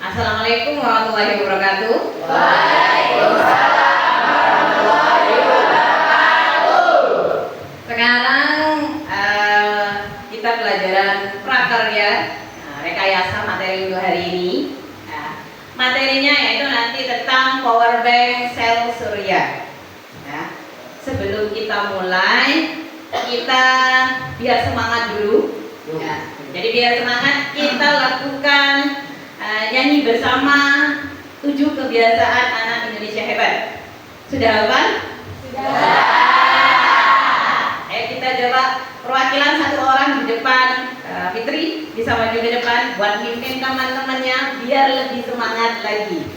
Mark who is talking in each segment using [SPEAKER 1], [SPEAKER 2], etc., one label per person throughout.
[SPEAKER 1] Assalamualaikum warahmatullahi wabarakatuh.
[SPEAKER 2] Waalaikumsalam warahmatullahi wabarakatuh.
[SPEAKER 1] Sekarang kita pelajaran prakarya rekayasa materi untuk hari ini. Materinya yaitu nanti tentang power bank sel surya. Sebelum kita mulai, kita biar semangat dulu. Jadi biar semangat kita lakukan nyanyi bersama 7 kebiasaan anak Indonesia hebat. Sudah hafal?
[SPEAKER 2] Sudah.
[SPEAKER 1] Ayo kita coba perwakilan satu orang di depan. Fitri bisa maju ke depan buat mimpin teman-temannya biar lebih semangat lagi.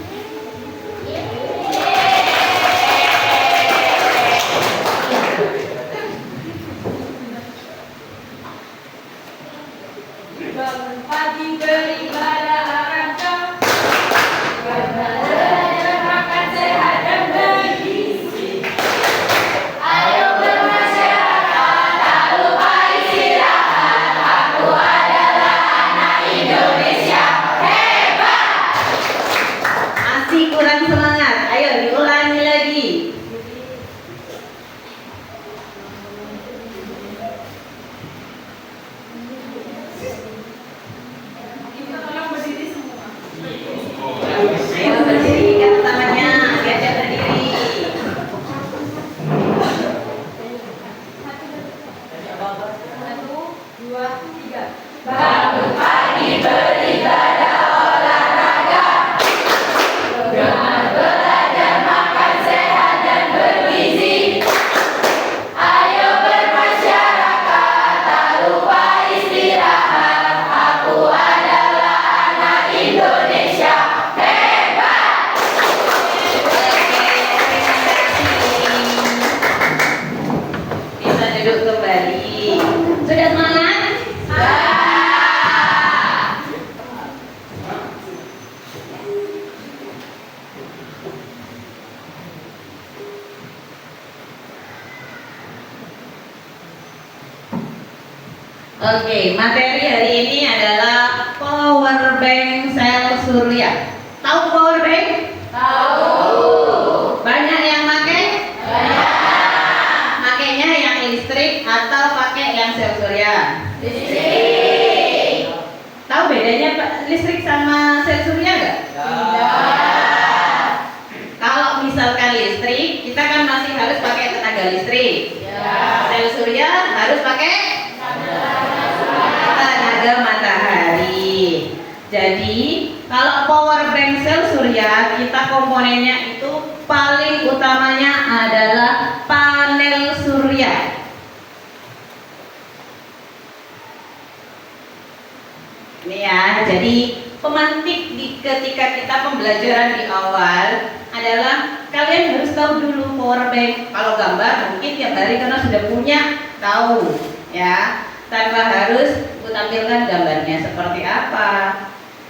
[SPEAKER 2] Bangun pagi beribadah akan kau, belajar makan sehat dan bergizi. Ayo bermasyarakat, tak lupa istirahat. Aku adalah anak Indonesia hebat.
[SPEAKER 1] Masih kurang semangat. Ayo diulangi lagi. Ayo berdiri kan tangannya, diajak berdiri.
[SPEAKER 2] Satu, dua, tiga. Bangun pagi beribadah olahraga, dengan belajar makan sehat dan bergizi. Ayo bermasyarakat, tak lupa istirahat. Aku adalah anak Indonesia hebat.
[SPEAKER 1] Bisa duduk kembali. Sudah semangat? Oke, materi hari ini adalah power bank sel surya. Tahu power bank?
[SPEAKER 2] Tahu.
[SPEAKER 1] Banyak yang pakai?
[SPEAKER 2] Banyak.
[SPEAKER 1] Makainya yang listrik atau pakai yang sel surya?
[SPEAKER 2] Listrik.
[SPEAKER 1] Tahu bedanya listrik sama sel surya nggak?
[SPEAKER 2] Tidak.
[SPEAKER 1] Kalau misalkan listrik, kita kan masih harus pakai tenaga listrik.
[SPEAKER 2] Ya.
[SPEAKER 1] Sel surya harus pakai tenaga matahari. Jadi, kalau power bank sel surya, kita komponennya itu paling utamanya adalah panel surya. Ini ya, jadi pemantik ketika kita pembelajaran di awal adalah kalian harus tahu dulu power bank. Kalau gambar mungkin tiap hari karena sudah punya tahu ya, tanpa harus tampilkan gambarnya seperti apa.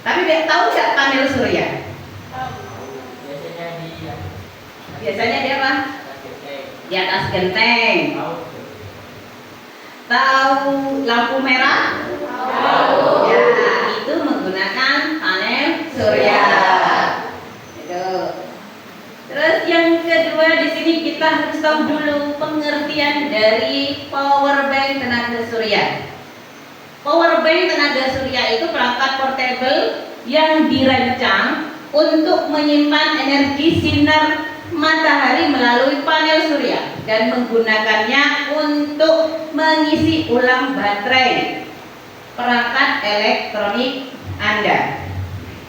[SPEAKER 1] Tapi tahu nggak panel surya? Biasanya dia apa? Di atas genteng. Tahu lampu merah?
[SPEAKER 2] Tahu.
[SPEAKER 1] Ya, itu menggunakan panel surya. Itu. Terus yang kedua di sini kita harus tahu dulu pengertian dari power bank tenaga surya. Power bank tenaga surya itu perangkat portable yang dirancang untuk menyimpan energi sinar matahari melalui panel surya dan menggunakannya untuk mengisi ulang baterai perangkat elektronik Anda.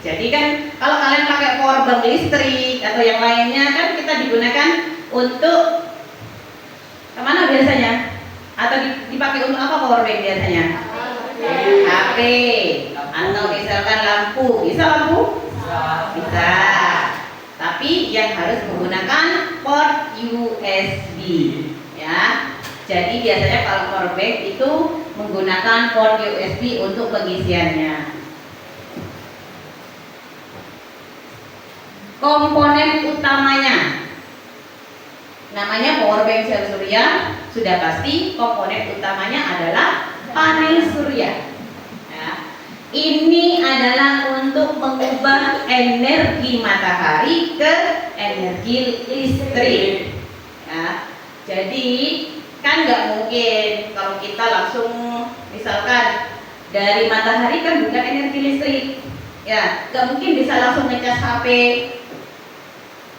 [SPEAKER 1] Jadi kan kalau kalian pakai power bank listrik atau yang lainnya kan kita digunakan untuk kemana biasanya? Atau dipakai untuk apa power bank biasanya? HP atau misalkan lampu. Bisa lampu? Bisa. Tapi yang harus menggunakan port USB ya. Jadi biasanya kalau power bank itu menggunakan port USB untuk pengisiannya. Komponen utamanya namanya power bank sel surya, sudah pasti komponen utamanya adalah panel surya. Ya. Ini adalah untuk mengubah energi matahari ke energi listrik. Ya, jadi kan nggak mungkin kalau kita langsung misalkan dari matahari kan bukan energi listrik, ya nggak mungkin bisa langsung ngecas HP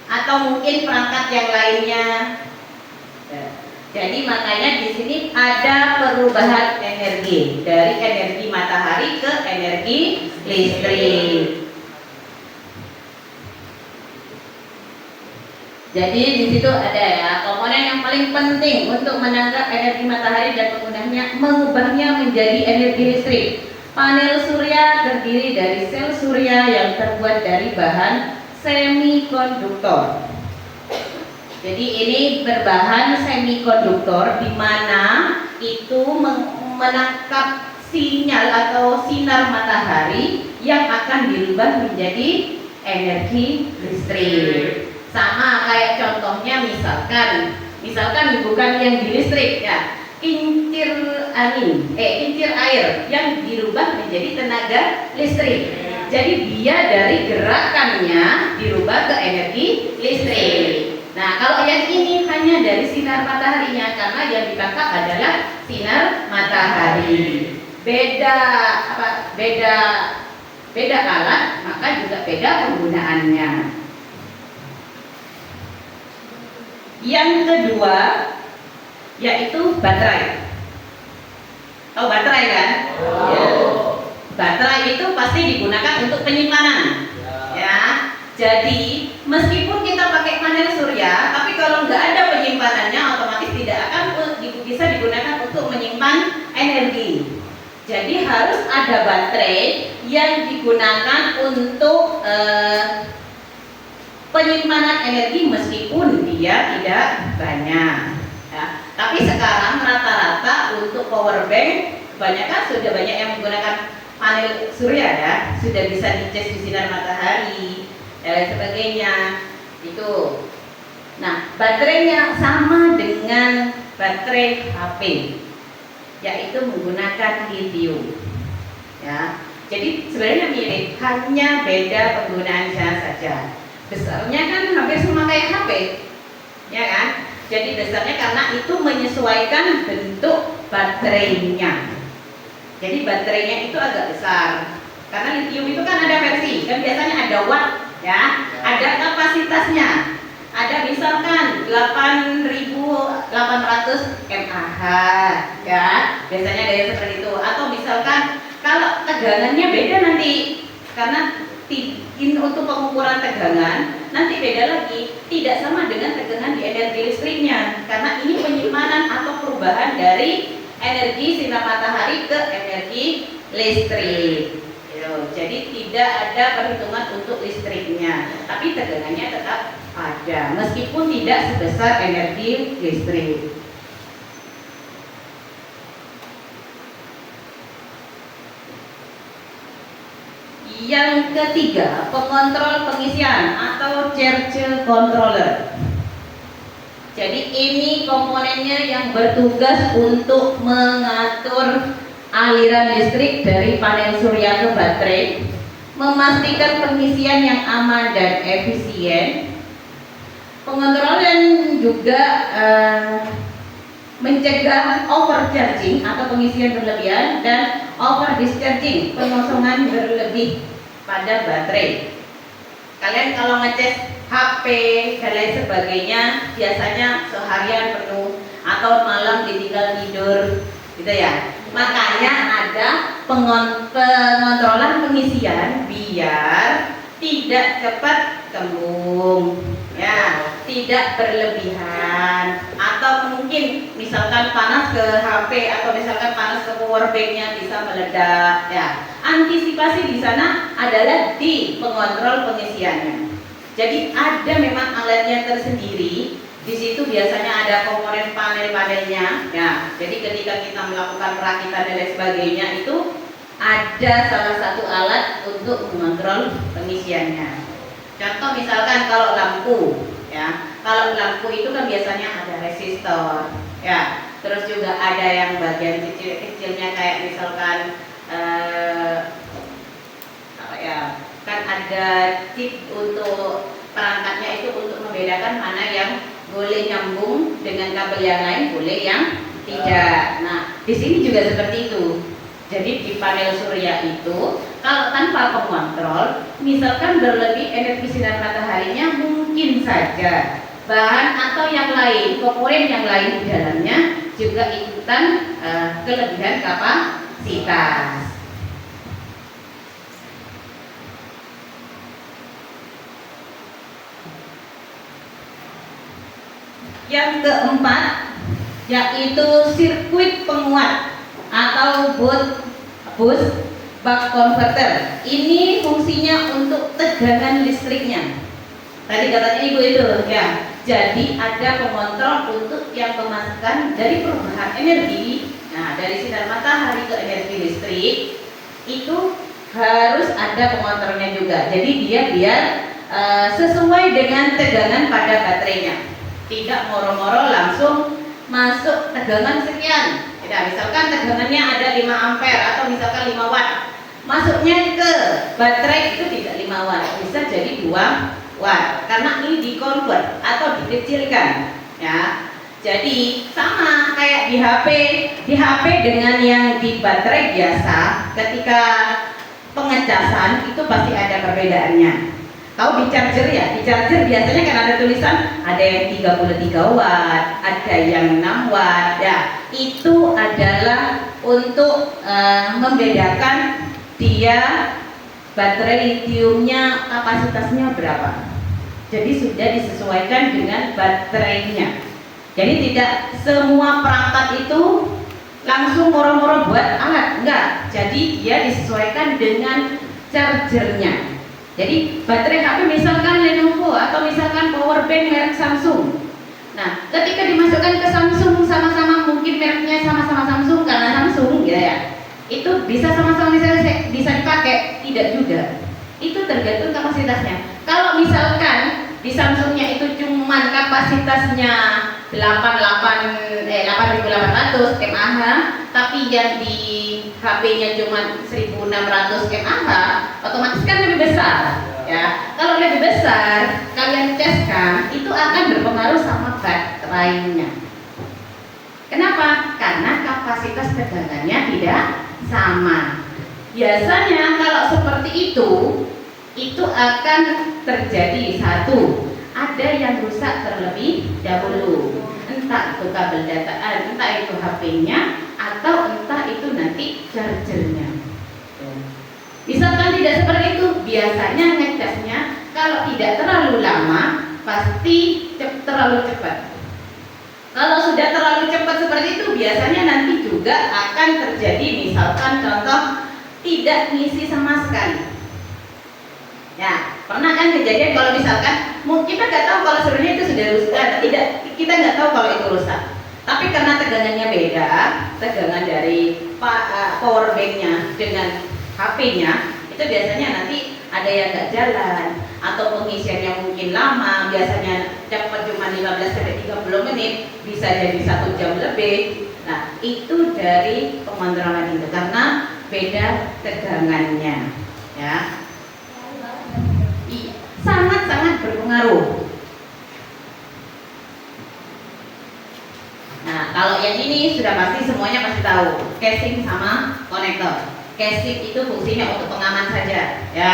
[SPEAKER 1] atau mungkin perangkat yang lainnya. Ya, jadi makanya di sini ada perubahan energi dari energi matahari ke energi listrik. Jadi di situ ada ya komponen yang paling penting untuk menangkap energi matahari dan mengubahnya menjadi energi listrik. Panel surya terdiri dari sel surya yang terbuat dari bahan semikonduktor. Jadi ini berbahan semikonduktor di mana itu menangkap sinyal atau sinar matahari yang akan dirubah menjadi energi listrik. Sama kayak contohnya misalkan bukan yang di listrik ya, kincir air yang dirubah menjadi tenaga listrik. Jadi dia dari gerakannya dirubah ke energi listrik. Nah, kalau yang ini hanya dari sinar mataharinya karena yang ditangkap adalah sinar matahari. Beda alat, maka juga beda penggunaannya. Yang kedua yaitu baterai. Tahu baterai kan? Ya. Baterai itu pasti digunakan untuk penyimpanan. Ya. Jadi meskipun kita pakai panel surya, tapi kalau nggak ada penyimpanannya, otomatis tidak akan bisa digunakan untuk menyimpan energi. Jadi harus ada baterai yang digunakan untuk penyimpanan energi meskipun dia tidak banyak. Ya. Tapi sekarang rata-rata untuk power bank kebanyakan sudah banyak yang menggunakan panel surya ya, sudah bisa dicas di sinar matahari dan sebagainya itu. Nah, baterainya sama dengan baterai HP, yaitu menggunakan lithium. Ya, jadi sebenarnya mirip, hanya beda penggunaannya saja. Besarnya kan hampir sama kayak HP, ya kan? Jadi besarnya karena itu menyesuaikan bentuk baterainya. Jadi baterainya itu agak besar. Karena lithium itu kan ada versi, kan biasanya ada watt, ya, ada kapasitasnya. Ada misalkan 8.800 mAh, ya, biasanya ada yang seperti itu. Atau misalkan kalau tegangannya beda nanti, karena untuk pengukuran tegangan nanti beda lagi, tidak sama dengan tegangan di energi listriknya, karena ini penyimpanan atau perubahan dari energi sinar matahari ke energi listrik. Jadi tidak ada perhitungan untuk listriknya, tapi tegangannya tetap ada meskipun tidak sebesar energi listrik. Yang ketiga, pengontrol pengisian atau charge controller. Jadi ini komponennya yang bertugas untuk mengatur aliran listrik dari panel surya ke baterai, memastikan pengisian yang aman dan efisien. Pengontrolan juga mencegah overcharging atau pengisian berlebihan dan over discharging, pengosongan berlebih pada baterai. Kalian kalau ngecas HP dan lain sebagainya biasanya seharian penuh atau malam ditinggal tidur gitu ya. Makanya ada pengontrolan pengisian biar tidak cepat kembung, ya, tidak berlebihan, atau mungkin misalkan panas ke HP atau misalkan panas ke power banknya bisa meledak, ya. Antisipasi di sana adalah di pengontrol pengisiannya. Jadi ada memang alatnya tersendiri. Di situ biasanya ada komponen panel-panelnya, ya. Jadi ketika kita melakukan perakitan dan lain sebagainya itu ada salah satu alat untuk mengontrol pengisiannya. Contoh misalkan kalau lampu, ya. Kalau lampu itu kan biasanya ada resistor, ya. Terus juga ada yang bagian kecil-kecilnya kayak misalkan kan ada chip untuk perangkatnya itu untuk membedakan mana yang boleh nyambung dengan kabel yang lain, boleh yang tidak. Nah, di sini juga seperti itu. Jadi di panel surya itu kalau tanpa pengontrol, misalkan berlebih energi sinar mataharinya, mungkin saja bahan atau yang lain, komponen yang lain di dalamnya juga ikutan kelebihan kapasitas. Yang keempat yaitu sirkuit penguat atau bus buck converter. Ini fungsinya untuk tegangan listriknya. Tadi katanya ibu itu ya. Jadi ada pengontrol untuk yang memasukkan dari perubahan energi. Nah, dari sinar matahari ke energi listrik itu harus ada pengontrolnya juga. Jadi dia biar sesuai dengan tegangan pada baterainya. Tidak moro-moro langsung masuk tegangan sekian. Ya, misalkan tegangannya ada 5 ampere atau misalkan 5 watt. Masuknya ke baterai itu tidak 5 watt, bisa jadi 2 watt. Karena ini dikonvert atau dikecilkan, ya. Jadi sama kayak di HP. Di HP dengan yang di baterai biasa, ketika pengecasan itu pasti ada perbedaannya. Tahu di charger ya? Di charger biasanya kan ada tulisan ada yang 33 watt, ada yang 6 watt. Ya, itu adalah untuk membedakan dia baterai litiumnya kapasitasnya berapa. Jadi sudah disesuaikan dengan baterainya. Jadi tidak semua perangkat itu langsung moro-moro buat alat, enggak. Jadi dia disesuaikan dengan chargernya. Jadi baterai HP misalkan Lenovo atau misalkan power bank merek Samsung. Nah, ketika dimasukkan ke Samsung sama-sama mungkin mereknya sama-sama Samsung karena Samsung gitu ya. Itu bisa sama-sama bisa dipakai, tidak juga. Itu tergantung kapasitasnya. Kalau misalkan di Samsungnya itu cuman kapasitasnya 8.800 mAh, tapi yang di HP-nya cuma 1.600 mAh, otomatis kan lebih besar, ya. Kalau lebih besar, kalian teskan, itu akan berpengaruh sama baterainya. Kenapa? Karena kapasitas tegangannya tidak sama. Biasanya kalau seperti itu akan terjadi satu, ada yang rusak terlebih dahulu, entah itu kabel dataan, entah itu HP-nya, atau entah itu nanti chargernya. Misalkan tidak seperti itu, biasanya ngecasnya kalau tidak terlalu lama pasti terlalu cepat. Kalau sudah terlalu cepat seperti itu, biasanya nanti juga akan terjadi, misalkan contoh tidak ngisi sama sekali. Ya, pernah kan kejadian kalau misalkan kita nggak tahu kalau sebenarnya itu sudah rusak, tidak, kita nggak tahu kalau itu rusak. Tapi karena tegangannya beda, tegangan dari power bank-nya dengan HP-nya, itu biasanya nanti ada yang nggak jalan atau pengisiannya mungkin lama, biasanya cepat cuma 15-30 menit, bisa jadi 1 jam lebih. Nah, itu dari pengontrolan itu karena beda tegangannya, ya. Sangat-sangat berpengaruh. Nah, kalau yang ini sudah pasti semuanya pasti tahu, casing sama konektor. Casing itu fungsinya untuk pengaman saja, ya.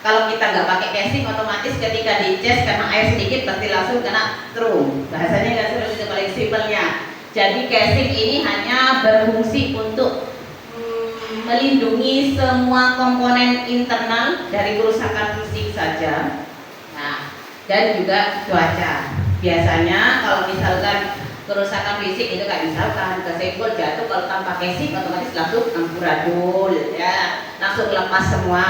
[SPEAKER 1] Kalau kita nggak pakai casing, otomatis ketika dicas karena air sedikit pasti langsung kena strum. Bahasanya nggak seru, itu paling simpelnya. Jadi casing ini hanya berfungsi untuk melindungi semua komponen internal dari kerusakan fisik saja. Nah, dan juga cuaca. Biasanya kalau misalkan kerusakan fisik itu kayak misalkan kesenggol jatuh, kalau tanpa casing otomatis langsung amburadul, ya, langsung lepas semua.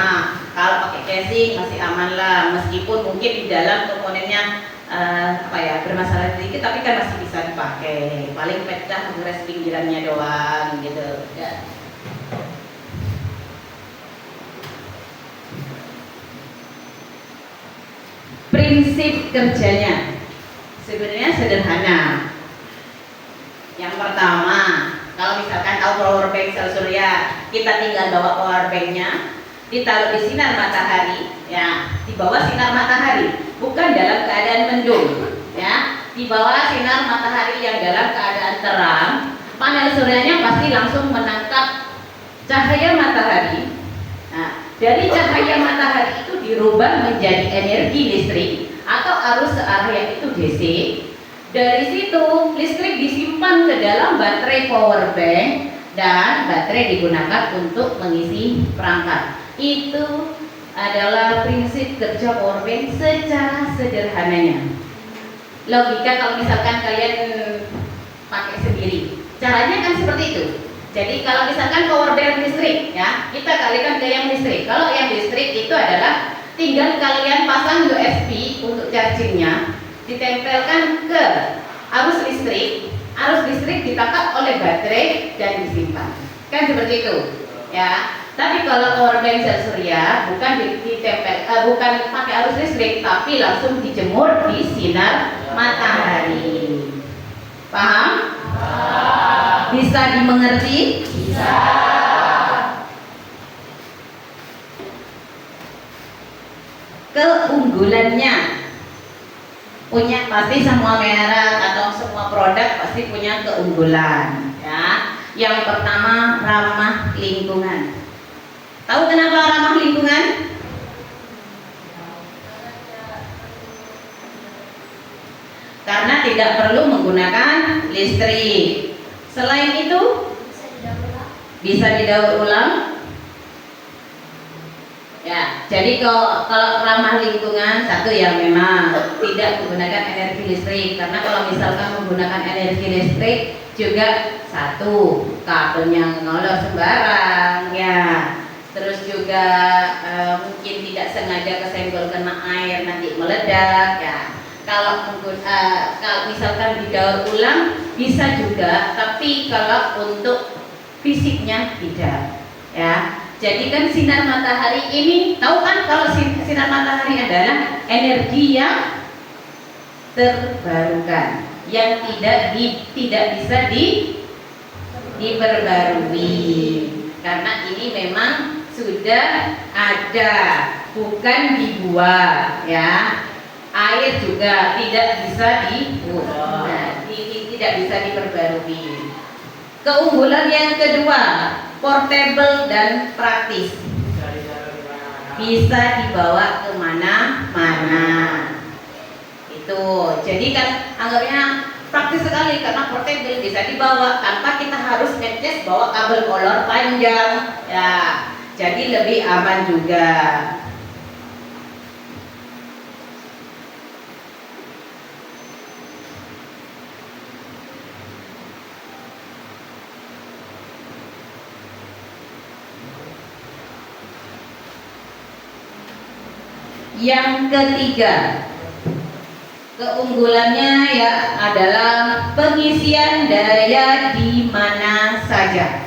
[SPEAKER 1] Kalau pakai casing masih aman lah, meskipun mungkin di dalam komponennya bermasalah sedikit, tapi kan masih bisa dipakai. Paling pecah mengeres pinggirannya doang gitu, ya. Prinsip kerjanya sebenarnya sederhana. Yang pertama, kalau misalkan tahu power bank sel surya, kita tinggal bawa power banknya, ditaruh di sinar matahari, ya, di bawah sinar matahari, bukan dalam keadaan mendung, ya, di bawah sinar matahari yang dalam keadaan terang, panel suryanya pasti langsung menangkap cahaya matahari. Nah, dari cahaya matahari itu dirubah menjadi energi listrik atau arus searah yang itu DC. Dari situ listrik disimpan ke dalam baterai power bank dan baterai digunakan untuk mengisi perangkat. Itu adalah prinsip kerja power bank secara sederhananya. Logika kalau misalkan kalian pakai sendiri, caranya kan seperti itu. Jadi kalau misalkan power bank listrik, ya, kita kalikan ke yang listrik. Kalau yang listrik itu adalah tinggal kalian pasang USB untuk chargingnya, ditempelkan ke arus listrik ditangkap oleh baterai dan disimpan. Kan seperti itu, ya. Tapi kalau power bank sel surya bukan bukan pakai arus listrik, tapi langsung dijemur di sinar matahari. Paham? Bisa dimengerti? Bisa. Keunggulannya, punya pasti semua merek atau semua produk pasti punya keunggulan, ya. Yang pertama, ramah lingkungan. Tahu kenapa ramah lingkungan? Karena tidak perlu menggunakan listrik. Selain itu, bisa didaur ulang. Ya, jadi kalau ramah lingkungan, satu ya memang tidak menggunakan energi listrik. Karena kalau misalkan menggunakan energi listrik juga satu kabelnya ngolor sembarang, ya. Terus juga mungkin tidak sengaja kesenggol kena air nanti meledak, ya. Kalau misalkan didaur ulang bisa juga, tapi kalau untuk fisiknya tidak, ya. Jadi kan sinar matahari ini, tahu kan kalau sinar matahari adalah energi yang terbarukan, yang tidak bisa diperbarui, karena ini memang sudah ada, bukan dibuat, ya. Air juga tidak bisa tidak bisa diperbarui. Keunggulan yang kedua, portable dan praktis, bisa dibawa kemana-mana. Itu jadi kan anggapnya praktis sekali karena portable, bisa dibawa tanpa kita harus ngecas bawa kabel kolor panjang, ya. Jadi lebih aman juga. Yang ketiga, keunggulannya ya adalah pengisian daya di mana saja.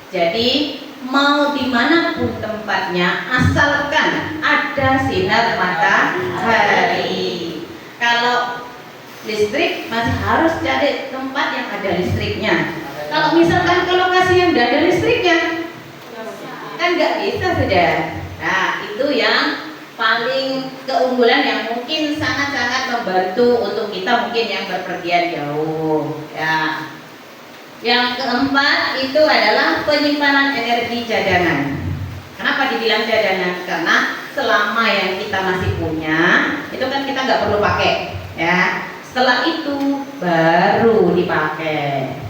[SPEAKER 1] Jadi mau dimanapun tempatnya, asalkan ada sinar matahari. Kalau listrik masih harus cari tempat yang ada listriknya. Kalau misalkan ke lokasi yang tidak ada listriknya, kan nggak bisa sudah. Nah, itu yang paling keunggulan yang mungkin sangat-sangat membantu untuk kita mungkin yang berpergian jauh, ya. Yang keempat itu adalah penyimpanan energi cadangan. Kenapa dibilang cadangan? Karena selama yang kita masih punya itu kan kita nggak perlu pakai, ya. Setelah itu baru dipakai.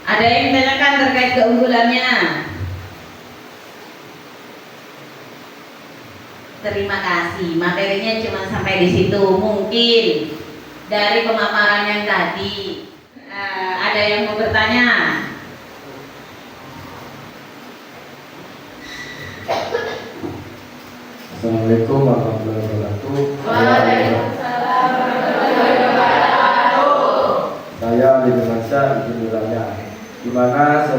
[SPEAKER 1] Ada yang ditanyakan terkait keunggulannya? Terima kasih. Materinya cuma sampai di situ. Mungkin dari pemaparan yang tadi ada yang mau bertanya?
[SPEAKER 3] Assalamualaikum warahmatullahi wabarakatuh.
[SPEAKER 2] Waalaikumsalam warahmatullahi wabarakatuh.
[SPEAKER 3] Saya Ali Firmansyah, izin bertanya, di mana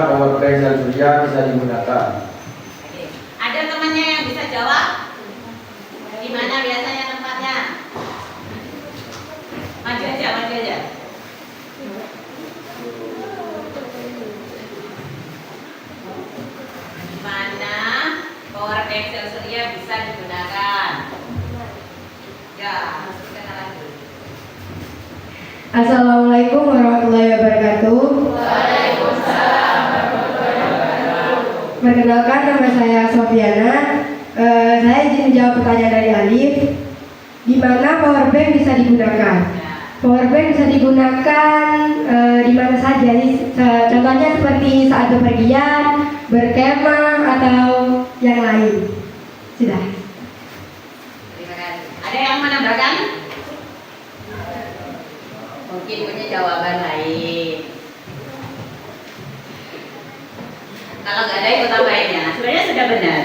[SPEAKER 3] power bank sel surya bisa digunakan?
[SPEAKER 1] mana biasanya tempatnya? Maju aja, maju aja. Di mana power bank sel surya bisa digunakan? Ya, harus kenalan dulu.
[SPEAKER 2] Assalamualaikum warahmatullahi wabarakatuh.
[SPEAKER 4] Waalaikumsalam warahmatullahi wabarakatuh.
[SPEAKER 2] Perkenalkan, nama saya Sofiana. Saya izin menjawab pertanyaan dari Alif. Di mana power bank bisa digunakan? Power bank bisa digunakan di mana saja. Contohnya seperti saat bepergian, berkemah atau yang lain. Sudah.
[SPEAKER 1] Terima kasih. Ada yang menambahkan? Mungkin punya jawaban lain. Kalau nggak ada ikut tambahin ya. Sebenarnya sudah benar.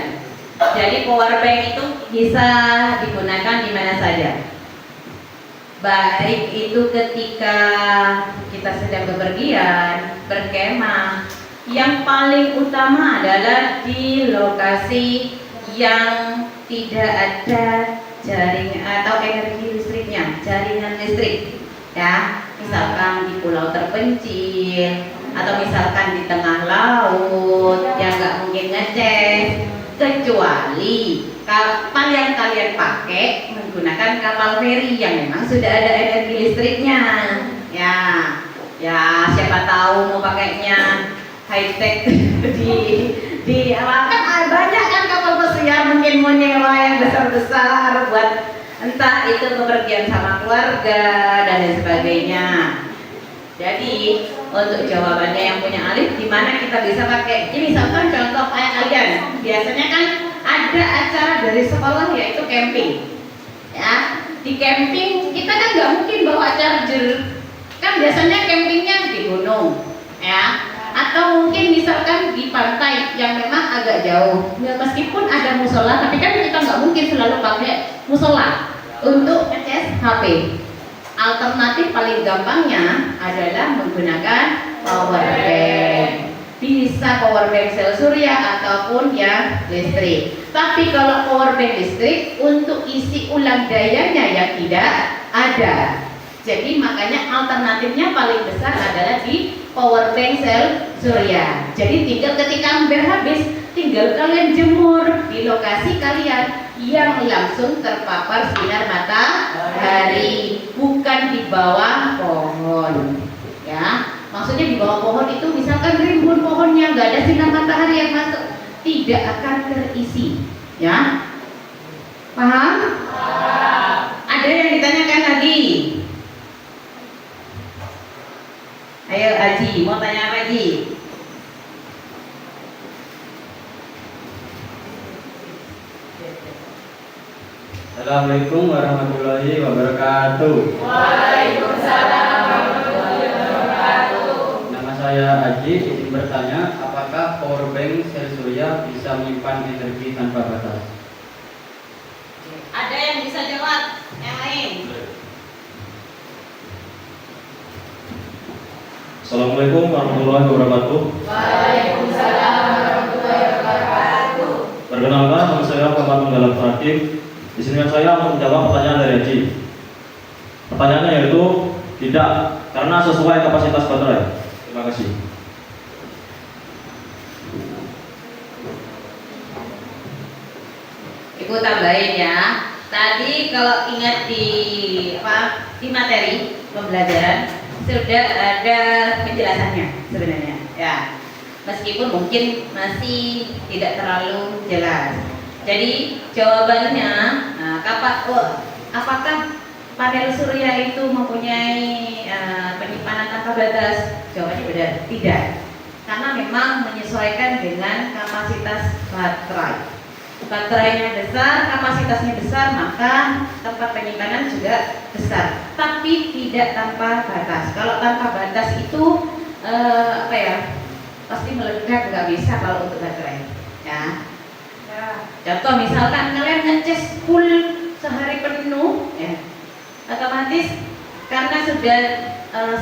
[SPEAKER 1] Jadi power bank itu bisa digunakan di mana saja. Baik itu ketika kita sedang bepergian, berkemah. Yang paling utama adalah di lokasi yang tidak ada jaringan atau energi listriknya, jaringan listrik. Ya, misalkan di pulau terpencil atau misalkan di tengah laut yang nggak mungkin ngecek, kecuali kapal yang kalian pakai menggunakan kapal feri yang memang sudah ada energi listriknya. Ya siapa tahu mau pakainya high tech di kan banyak kan kapal pesiar mungkin mau nyewa yang besar-besar buat entah itu bepergian sama keluarga dan lain sebagainya. Jadi untuk jawabannya yang punya Alif, di mana kita bisa pakai? Ini misalkan contoh kayak kalian, biasanya kan ada acara dari sekolah yaitu camping. Ya, di camping kita kan nggak mungkin bawa charger. Kan biasanya campingnya di gunung, ya. Atau mungkin misalkan di pantai yang memang agak jauh. Meskipun ada musola, tapi kan kita nggak mungkin selalu pakai musola untuk ngecas HP. Alternatif paling gampangnya adalah menggunakan power bank. Bisa power bank sel surya ataupun yang listrik. Tapi kalau power bank listrik untuk isi ulang dayanya yang tidak ada. Jadi makanya alternatifnya paling besar adalah di power bank sel surya. Jadi tinggal ketika hampir habis, tinggal kalian jemur di lokasi kalian yang langsung terpapar sinar matahari, bukan di bawah pohon. Ya, maksudnya di bawah pohon itu misalkan rimbun pohonnya nggak ada sinar matahari yang masuk, tidak akan terisi. Ya, paham? Ada yang ditanyakan lagi? Ayo Haji, mau tanya apa Haji?
[SPEAKER 3] Assalamualaikum warahmatullahi wabarakatuh.
[SPEAKER 4] Waalaikumsalam warahmatullahi wabarakatuh.
[SPEAKER 3] Nama saya Aji, izin bertanya, apakah power bank sel surya bisa menyimpan energi tanpa batas?
[SPEAKER 1] Ada yang bisa jawab? Yang lain?
[SPEAKER 5] Assalamualaikum warahmatullahi wabarakatuh.
[SPEAKER 4] Waalaikumsalam warahmatullahi wabarakatuh.
[SPEAKER 5] Perkenalkan, nama saya Muhammad Menggalak Prakim. Di sini saya untuk menjawab pertanyaan dari Haji. Pertanyaannya yaitu tidak, karena sesuai kapasitas baterai. Terima kasih.
[SPEAKER 1] Ibu tambahin ya. Tadi kalau ingat di materi pembelajaran sudah ada penjelasannya sebenarnya. Ya, meskipun mungkin masih tidak terlalu jelas. Jadi jawabannya, apakah panel surya itu mempunyai penyimpanan tanpa batas? Jawabannya benar, tidak. Karena memang menyesuaikan dengan kapasitas baterai. Baterainya besar, kapasitasnya besar, maka tempat penyimpanan juga besar. Tapi tidak tanpa batas. Kalau tanpa batas itu pasti meledak, nggak bisa kalau untuk baterai. Ya. Contoh misalkan kalian ngecas full sehari penuh, ya, otomatis karena sudah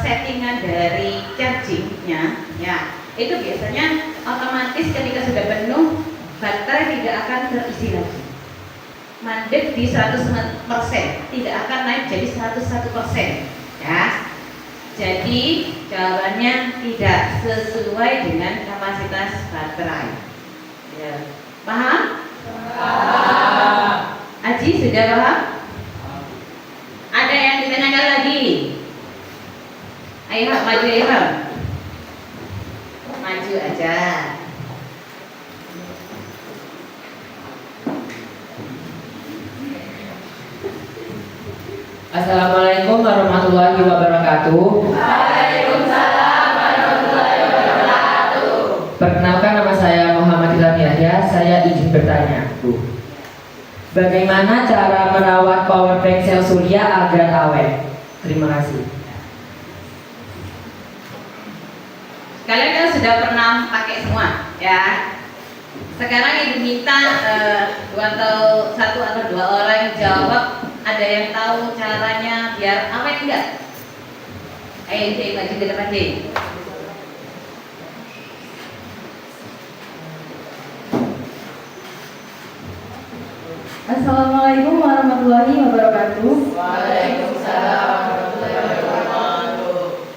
[SPEAKER 1] settingan dari chargingnya, ya, itu biasanya otomatis ketika sudah penuh baterai tidak akan terisi lagi. mandek di 100%, tidak akan naik jadi 101%, ya. Jadi jawabannya tidak sesuai dengan kapasitas baterai. Ya. Paham? Aji sudah paham? Ada yang ditanyakan lagi? Ayo maju Ilham. Maju aja.
[SPEAKER 6] Assalamualaikum warahmatullahi wabarakatuh.
[SPEAKER 4] Waalaikumsalam warahmatullahi wabarakatuh.
[SPEAKER 6] Perkenalkan, nama saya Muhammad Ilham Yahya. Saya izin bertanya, Bu. Bagaimana cara merawat power bank sel surya agar awet? Terima kasih.
[SPEAKER 1] Kalian kan sudah pernah pakai semua, ya. Sekarang ibu minta satu atau dua orang jawab. Ada yang tahu caranya biar awet enggak? Ayo Cik, maju ke depan Cik.
[SPEAKER 2] Assalamualaikum warahmatullahi wabarakatuh.
[SPEAKER 4] Waalaikumsalam warahmatullahi wabarakatuh.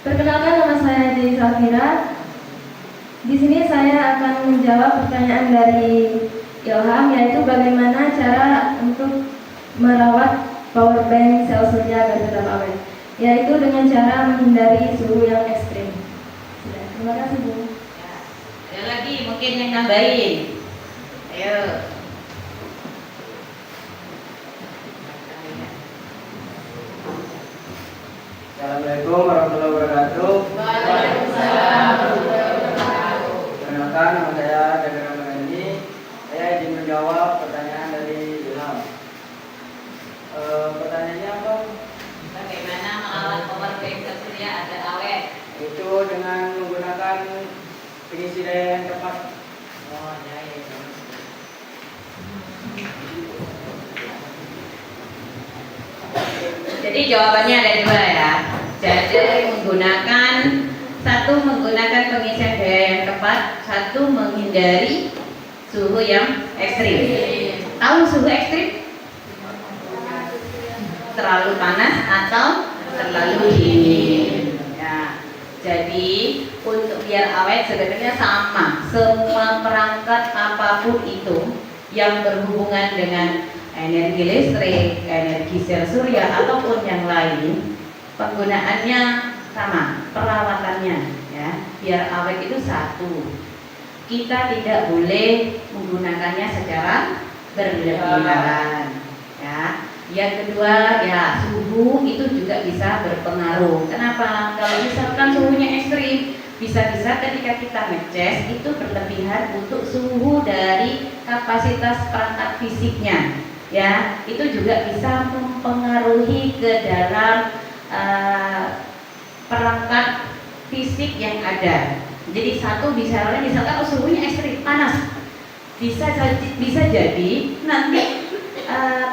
[SPEAKER 2] Perkenalkan, nama saya Jadi Safira. Di sini saya akan menjawab pertanyaan dari Ilham, yaitu bagaimana cara untuk merawat power bank sel surya agar tetap awet, yaitu dengan cara menghindari suhu yang ekstrim. Sudah, terima kasih Bu.
[SPEAKER 1] Ya. Ada lagi mungkin yang nambahin. Ayo.
[SPEAKER 3] Assalamualaikum warahmatullahi wabarakatuh.
[SPEAKER 4] Waalaikumsalam warahmatullahi wabarakatuh.
[SPEAKER 3] Perkenalkan, nama saya Jagar Ramani. Saya izin menjawab pertanyaan dari Ilham. Pertanyaannya apa?
[SPEAKER 1] Bagaimana merawat power bank sel surya agar awet?
[SPEAKER 3] Itu dengan menggunakan pengisi daya yang tepat.
[SPEAKER 1] Oh, ya, ya. Jadi jawabannya ada dua ya. Jadi menggunakan pengisian daya yang tepat, satu menghindari suhu yang ekstrim. Tahu suhu ekstrim? Terlalu panas atau terlalu dingin. Ya. Jadi untuk biar awet sebenarnya sama. Semua perangkat apapun itu yang berhubungan dengan energi listrik, energi sel surya ataupun yang lain, penggunaannya sama, perawatannya ya. Biar awet itu satu. Kita tidak boleh menggunakannya secara berlebihan ya. Yang kedua ya, suhu itu juga bisa berpengaruh. Kenapa? Kalau misalkan suhunya ekstrim, bisa-bisa ketika kita ngecas itu berlebihan untuk suhu dari kapasitas perangkat fisiknya. Ya, itu juga bisa mempengaruhi ke dalam perangkat fisik yang ada. Jadi satu misalkan suhunya ekstrim panas, bisa jadi nanti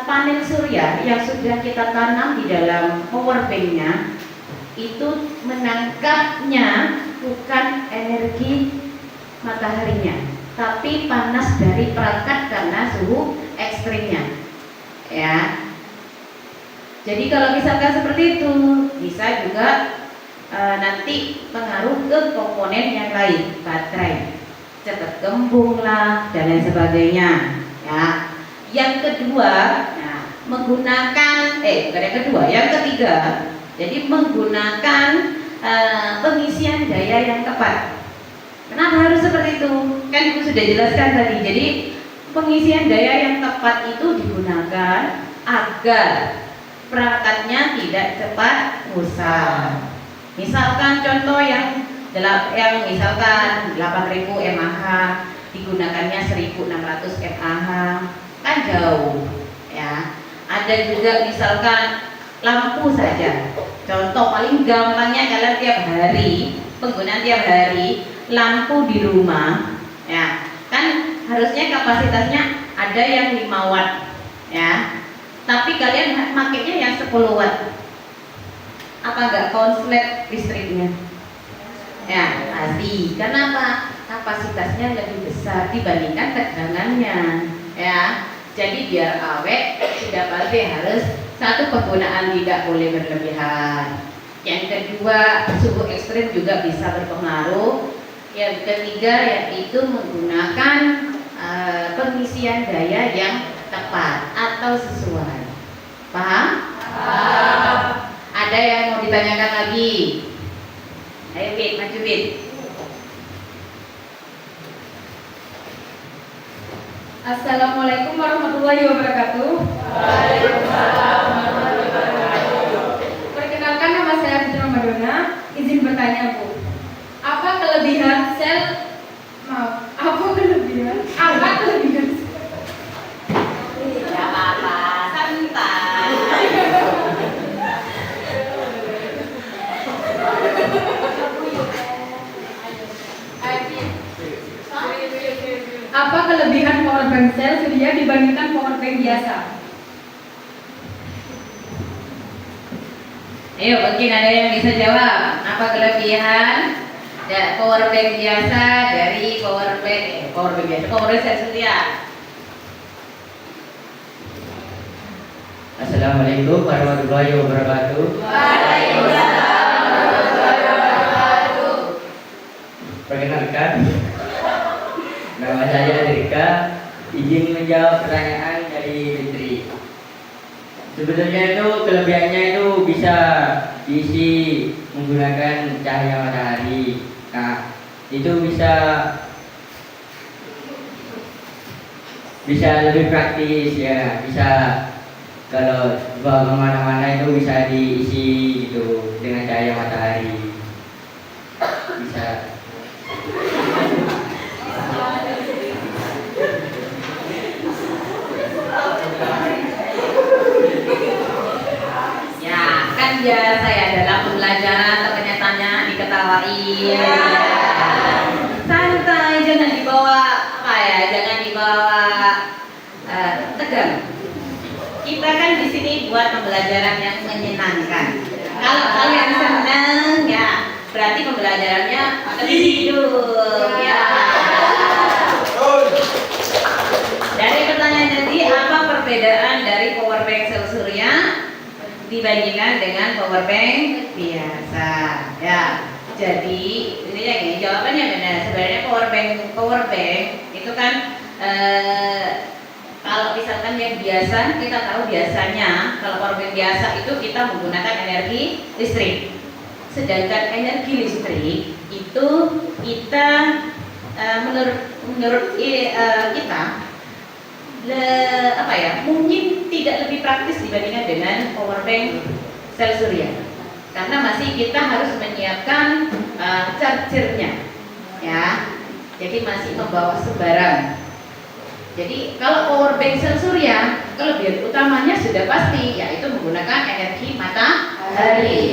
[SPEAKER 1] panel surya yang sudah kita tanam di dalam power banknya itu menangkapnya bukan energi mataharinya, tapi panas dari perangkat karena suhu ekstrimnya. Ya, jadi kalau misalkan seperti itu bisa juga nanti pengaruh ke komponen yang lain, baterai cepat gembung lah dan lain sebagainya. Ya, yang kedua, nah, yang ketiga, jadi menggunakan pengisian daya yang tepat. Kenapa harus seperti itu? Kan Ibu sudah jelaskan tadi. Jadi pengisian daya yang tepat itu digunakan agar perangkatnya tidak cepat rusak. Misalkan contoh yang misalkan 8000 mAh digunakannya 1600 mAh, kan jauh ya. Ada juga misalkan lampu saja. Contoh paling gampangnya kalian penggunaan tiap hari lampu di rumah ya. Kan harusnya kapasitasnya ada yang 5 watt ya. Tapi kalian makainya yang 10 watt. Apa enggak konslet listriknya? Ya, pasti. Kenapa? Kapasitasnya lebih besar dibandingkan tegangannya. Ya, jadi biar awet sudah pasti harus satu, penggunaan tidak boleh berlebihan. Yang kedua, suhu ekstrim juga bisa berpengaruh. Yang ketiga yaitu menggunakan pengisian daya yang tepat atau sesuai. Paham?
[SPEAKER 4] Paham.
[SPEAKER 1] Ada yang mau ditanyakan lagi? Ayo Wid, maju Wid.
[SPEAKER 2] Assalamualaikum warahmatullahi wabarakatuh.
[SPEAKER 4] Waalaikumsalam warahmatullahi wabarakatuh.
[SPEAKER 2] Perkenalkan, nama saya Putri Ramadona. Izin bertanya, Bu. Apa kelebihan sel? Maaf, apa kelebihan? Apa kelebihan?
[SPEAKER 1] Tidak apa-apa, santai.
[SPEAKER 2] Apa kelebihan powerbank sel surya dibandingkan powerbank biasa?
[SPEAKER 1] Ayo, mungkin ada yang bisa jawab. Apa kelebihan powerbank biasa dari powerbank sel surya?
[SPEAKER 6] Assalamualaikum warahmatullahi wabarakatuh.
[SPEAKER 4] Waalaikumsalam warahmatullahi wabarakatuh.
[SPEAKER 6] Perkenalkan, nama saya Rika. Izin menjawab pertanyaan dari Fitri. Sebenarnya itu kelebihannya itu bisa diisi menggunakan cahaya matahari. Nah, itu bisa lebih praktis ya. Bisa kalau dibawa kemana-mana itu bisa diisi gitu dengan cahaya matahari. Bisa.
[SPEAKER 1] Ya, kan biasa ya dalam pembelajaran ternyatanya diketawain. Santai, jangan dibawa jangan dibawa tegang. Kita kan di sini buat pembelajaran yang menyenangkan. Kalau kalian senang, ya berarti pembelajarannya lebih hidup. Ya. Dari pertanyaan tadi, apa perbedaan dari powerbank sel surya dibandingkan dengan powerbank biasa? Ya, jadi ini yang ini jawabannya benar. Sebenarnya powerbank itu kan kalau misalkan yang biasa, kita tahu biasanya kalau powerbank biasa itu kita menggunakan energi listrik. Sedangkan energi listrik itu kita menurut kita mungkin tidak lebih praktis dibandingkan dengan powerbank sel surya, karena masih kita harus menyiapkan chargernya, ya. Jadi masih membawa sebarang. Jadi kalau powerbank sel surya, kelebihan utamanya sudah pasti, yaitu menggunakan energi matahari.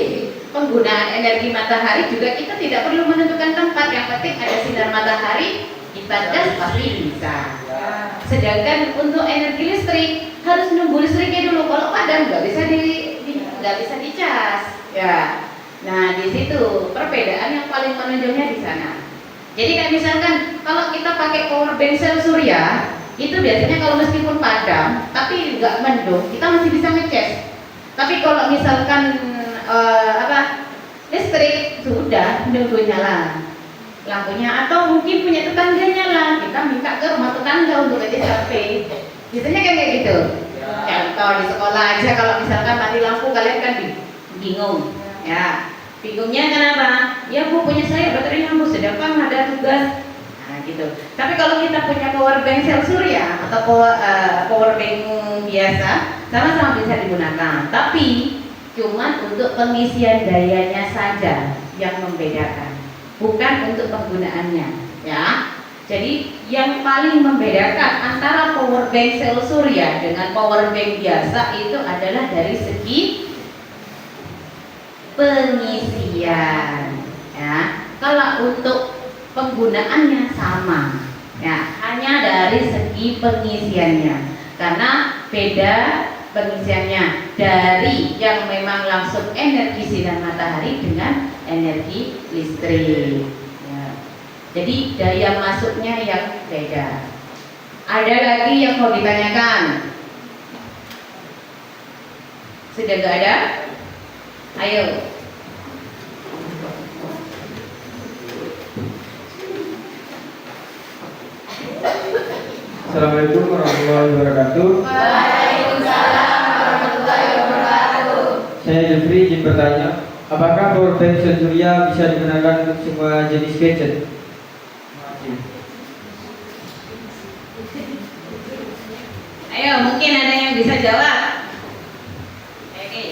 [SPEAKER 1] Penggunaan energi matahari juga kita tidak perlu menentukan tempat, yang penting ada sinar matahari, kita gas pasti bisa. Sedangkan untuk energi listrik harus nunggu listriknya dulu. Kalau padam nggak bisa dicas. Ya. Nah di situ perbedaan yang paling menonjolnya di sana. Jadi kayak misalkan kalau kita pakai powerbank sel surya, itu biasanya kalau meskipun padam tapi nggak mendung, kita masih bisa ngecas. Tapi kalau misalkan listrik sudah nunggu nyala lampunya, atau mungkin punya tetangga nyala, kita minta ke rumah tetangga untuk ngecas HP. Biasanya kayak gitu. Contoh di sekolah aja, kalau misalkan mati lampu kalian kan bingung, ya. Bingungnya kenapa? Ya Bu, punya saya baterai lampu, sedangkan ada tugas. Nah gitu. Tapi kalau kita punya powerbank sel surya atau powerbank biasa, sama-sama bisa digunakan. Tapi cuma untuk pengisian dayanya saja yang membedakan, bukan untuk penggunaannya, ya. Jadi yang paling membedakan antara powerbank sel surya dengan powerbank biasa itu adalah dari segi pengisian, ya. Kalau untuk penggunaannya sama, ya, hanya dari segi pengisiannya, karena beda pengisiannya dari yang memang langsung energi sinar matahari dengan energi listrik, ya. Jadi daya masuknya yang beda. Ada lagi yang mau ditanyakan? Sudah nggak ada? Ayo.
[SPEAKER 7] Assalamualaikum warahmatullahi wabarakatuh.
[SPEAKER 4] Waalaikumsalam warahmatullahi wabarakatuh.
[SPEAKER 7] Saya Jeffrey izin bertanya, apakah powerbank sel surya bisa digunakan untuk semua jenis gadget? Terima kasih.
[SPEAKER 1] Ayo, mungkin ada yang bisa jawab. Oke.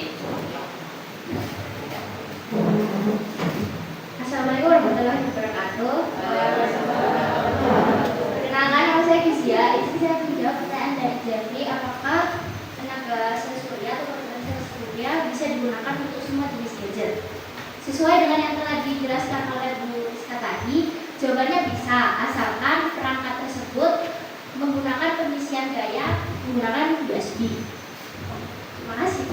[SPEAKER 8] Assalamualaikum warahmatullahi wabarakatuh. Perkenalkan, nama saya Kizia. Izin saya menjawab pertanyaan dari Jeffrey. Apakah tenaga sel surya atau program sel surya bisa digunakan untuk semua jenis gadget? Sesuai dengan yang telah dijelaskan oleh Bu Rizka tadi, jawabannya bisa, asalkan perangkat tersebut menggunakan pengisian daya menggunakan USB. Terima kasih.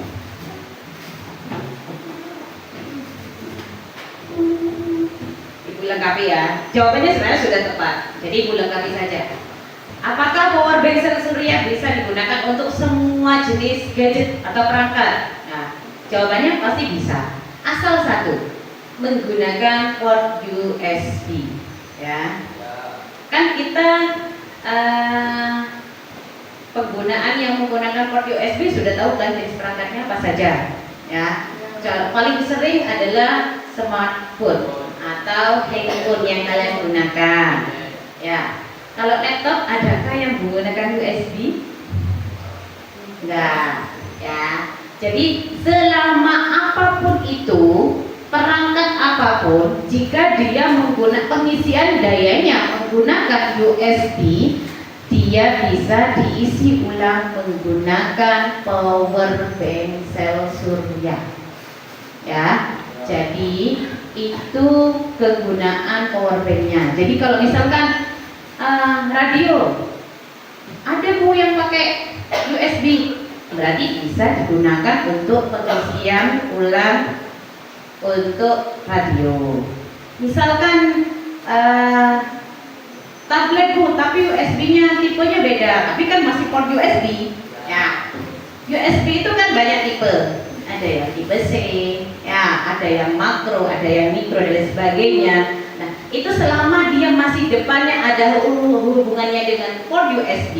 [SPEAKER 1] Ibu lengkapi ya. Jawabannya sebenarnya sudah tepat. Jadi ibu lengkapi saja. Apakah powerbank sel surya bisa digunakan untuk semua jenis gadget atau perangkat? Nah, jawabannya pasti bisa. Asal satu, menggunakan port USB. Ya, kan kita penggunaan yang menggunakan port USB sudah tahu kan jenis perangkatnya apa saja. Ya, paling sering adalah smartphone atau handphone yang kalian gunakan. Ya, kalau laptop adakah yang menggunakan USB? Enggak, ya. Jadi selama apapun itu, perangkat apapun, jika dia menggunakan pengisian dayanya menggunakan USB, dia bisa diisi ulang menggunakan power bank sel surya. Ya, jadi itu kegunaan power banknya. Jadi kalau misalkan radio, ada bu yang pakai USB, berarti bisa digunakan untuk pengisian ulang untuk radio. Misalkan tablet bu, tapi USB-nya tipenya beda, tapi kan masih port USB. Ya, USB itu kan banyak tipe. Ada yang tipe C, ya, ada yang makro, ada yang mikro dan lain sebagainya. Nah, itu selama dia masih depannya ada hubungannya dengan port USB,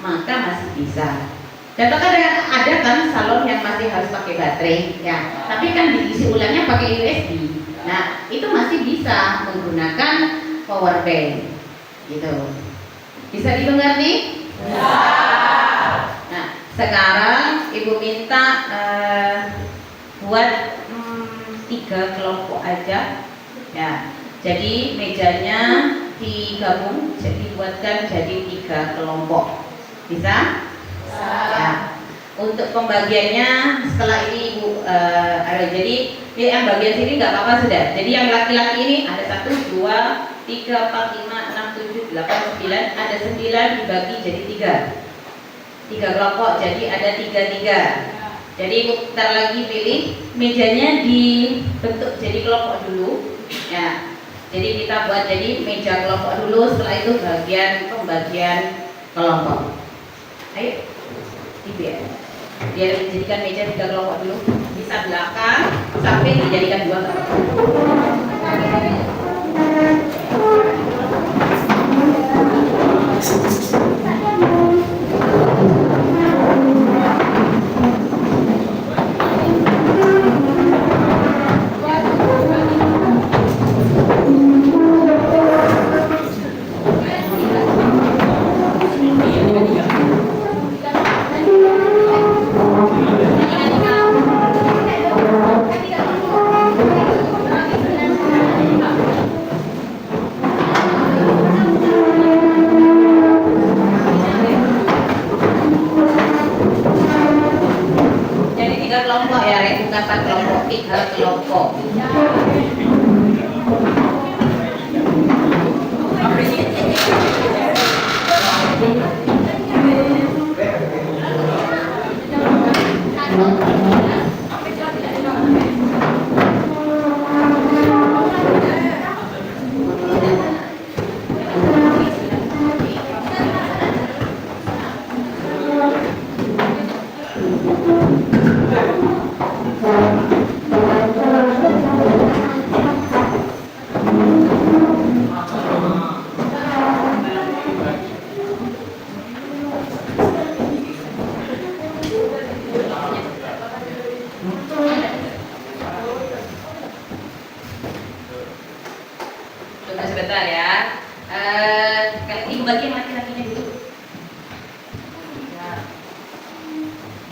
[SPEAKER 1] maka masih bisa. Contoh kan ada kan salon yang masih harus pakai baterai, ya, tapi kan diisi ulangnya pakai USB. Nah, itu masih bisa menggunakan power bank, gitu. Bisa dimengerti? Ya. Nah, sekarang ibu minta buat 3 kelompok aja, ya. Jadi mejanya digabung, jadi buatkan jadi 3 kelompok. Bisa? Ya. Untuk pembagiannya setelah ini ibu ada, jadi yang bagian sini nggak apa-apa sudah. Jadi yang laki-laki ini ada 1, 2, 3, 4, 5, 6, 7, 8, 9, ada 9 dibagi jadi 3 kelompok, jadi ada 3. Jadi ibu bentar lagi pilih mejanya dibentuk jadi kelompok dulu, ya. Jadi kita buat jadi meja kelompok dulu, setelah itu pembagian kelompok. Ayo. Biar dijadikan meja 3 kelompok dulu, bisa belakang sampai dijadikan 2 kelompok.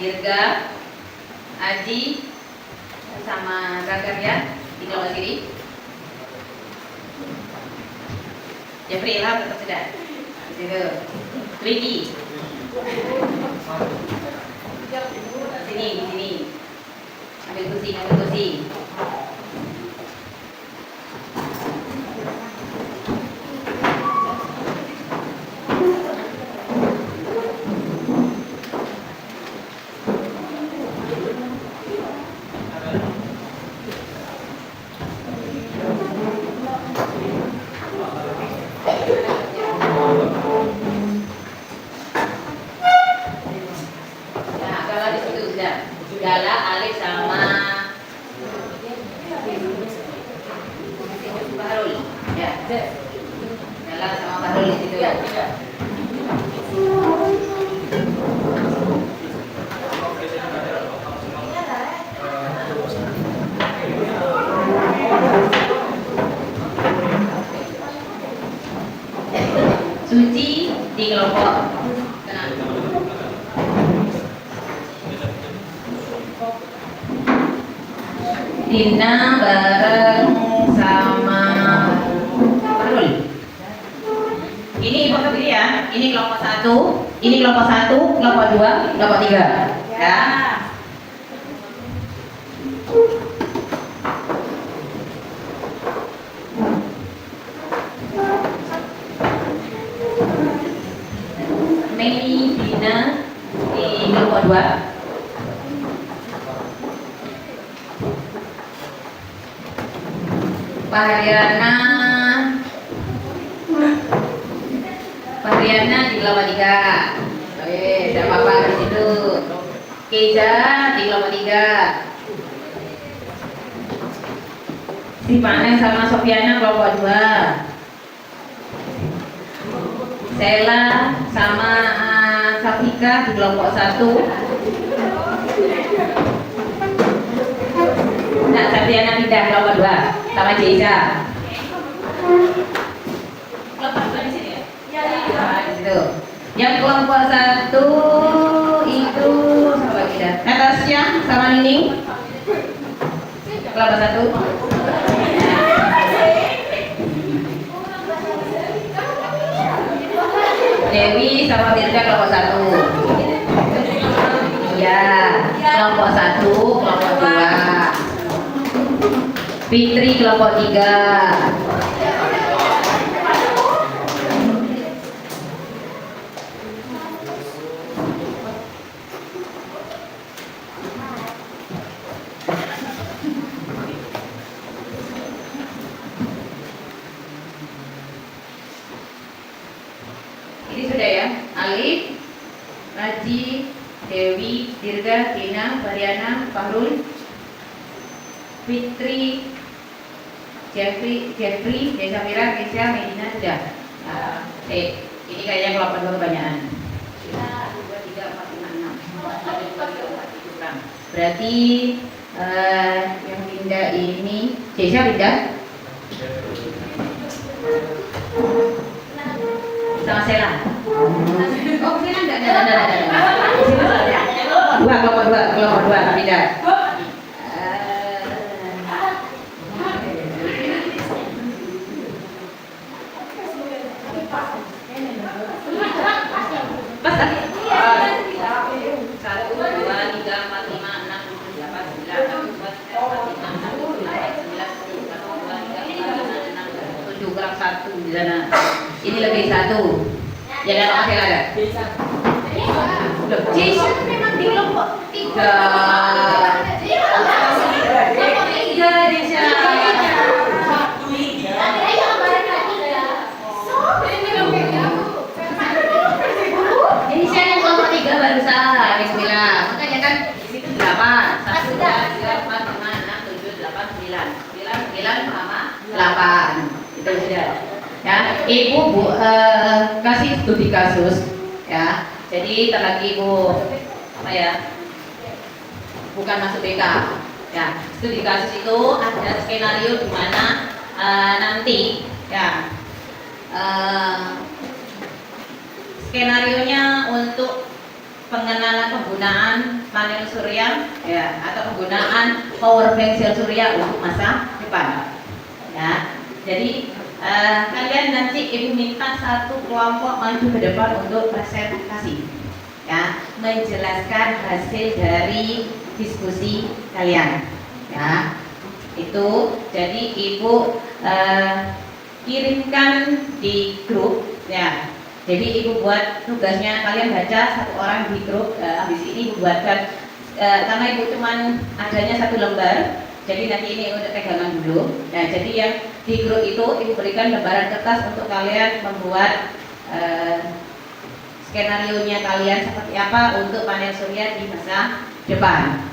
[SPEAKER 1] Dirga, Aji, sama Zakaria di kelompok sini. Jeffrey Ilham tetap sudah. Di situ. Ricky. Sini, di sini. Ambil kursi. Ya, kalau di situ sudah. Gala, Alif sama Bahrul. Ya. Gala sama Bahrul di situ. Suci di kelompok tenang. Dina bareng sama Farul. Ini foto ini ya. Ini kelompok 1, ini kelompok 1, kelompok 2, kelompok 3. Ya. Mei, Dina di kelompok 2. Pahriana di kelompok 3. Oke, tidak apa-apa di situ. Keja di kelompok 3. Si Panen sama Sofiana kelompok 2. Sela sama Safika di kelompok 1. Nah, Sabriana pindah kelompok 2 sama Jeza. Kelompok 2 di sini ya? Nah, di situ. Yang kelompok 1 itu sama kita. Natasha sama Nining. Kelompok 1. Dewi sama Tirta kelompok 1. Ya, kelompok 1, kelompok 2. Fitri kelompok 3. Ini sudah ya, Alif, Raji, Dewi, Dirga, Tina, Mariana, Fahrul, Fitri, Jeffrey, Desa Mira, Kesia, Medina sudah. Ini kayaknya kelompok 2 kebanyakan. 2, 3, 4, 5, 6. Berarti yang pindah ini Kesia pindah sama Sela. Oh, Sela enggak. Kelompok 2 pindah. Pas tadi. 1, 2, 3, 4, 5, 6, 7, 8, 9, 7 kurang 1 di sana. Ini lebih 1. Ya ada apa lagi? Jisa memang di kelompok 3. Ini saya yang kelompok 3 baru salah, bismillah. Makanya kan di situ 8. 1, 2, 3, 4, 5, 6, 7, 8, 9. 9 sama 8. Itu sudah. Ya, Ibu kasih studi kasus ya. Jadi lagi Ibu apa ya? Bukan masuk BK. Ya, studi kasus itu ada skenario di mana nanti ya skenarionya untuk pengenalan penggunaan panel surya ya atau penggunaan power bank sel surya untuk masa depan. Ya, jadi kalian nanti ibu minta satu kelompok maju ke depan untuk presentasi, ya, menjelaskan hasil dari diskusi kalian. Ya, itu jadi ibu kirimkan di grup, ya. Jadi ibu buat tugasnya kalian baca satu orang di grup. Habis ini ibu buatkan karena ibu cuman adanya satu lembar, jadi nanti ini untuk pegangan dulu. Nah, jadi yang di grup itu ibu berikan lembaran kertas untuk kalian membuat skenario-nya kalian seperti apa untuk panel surya di masa depan.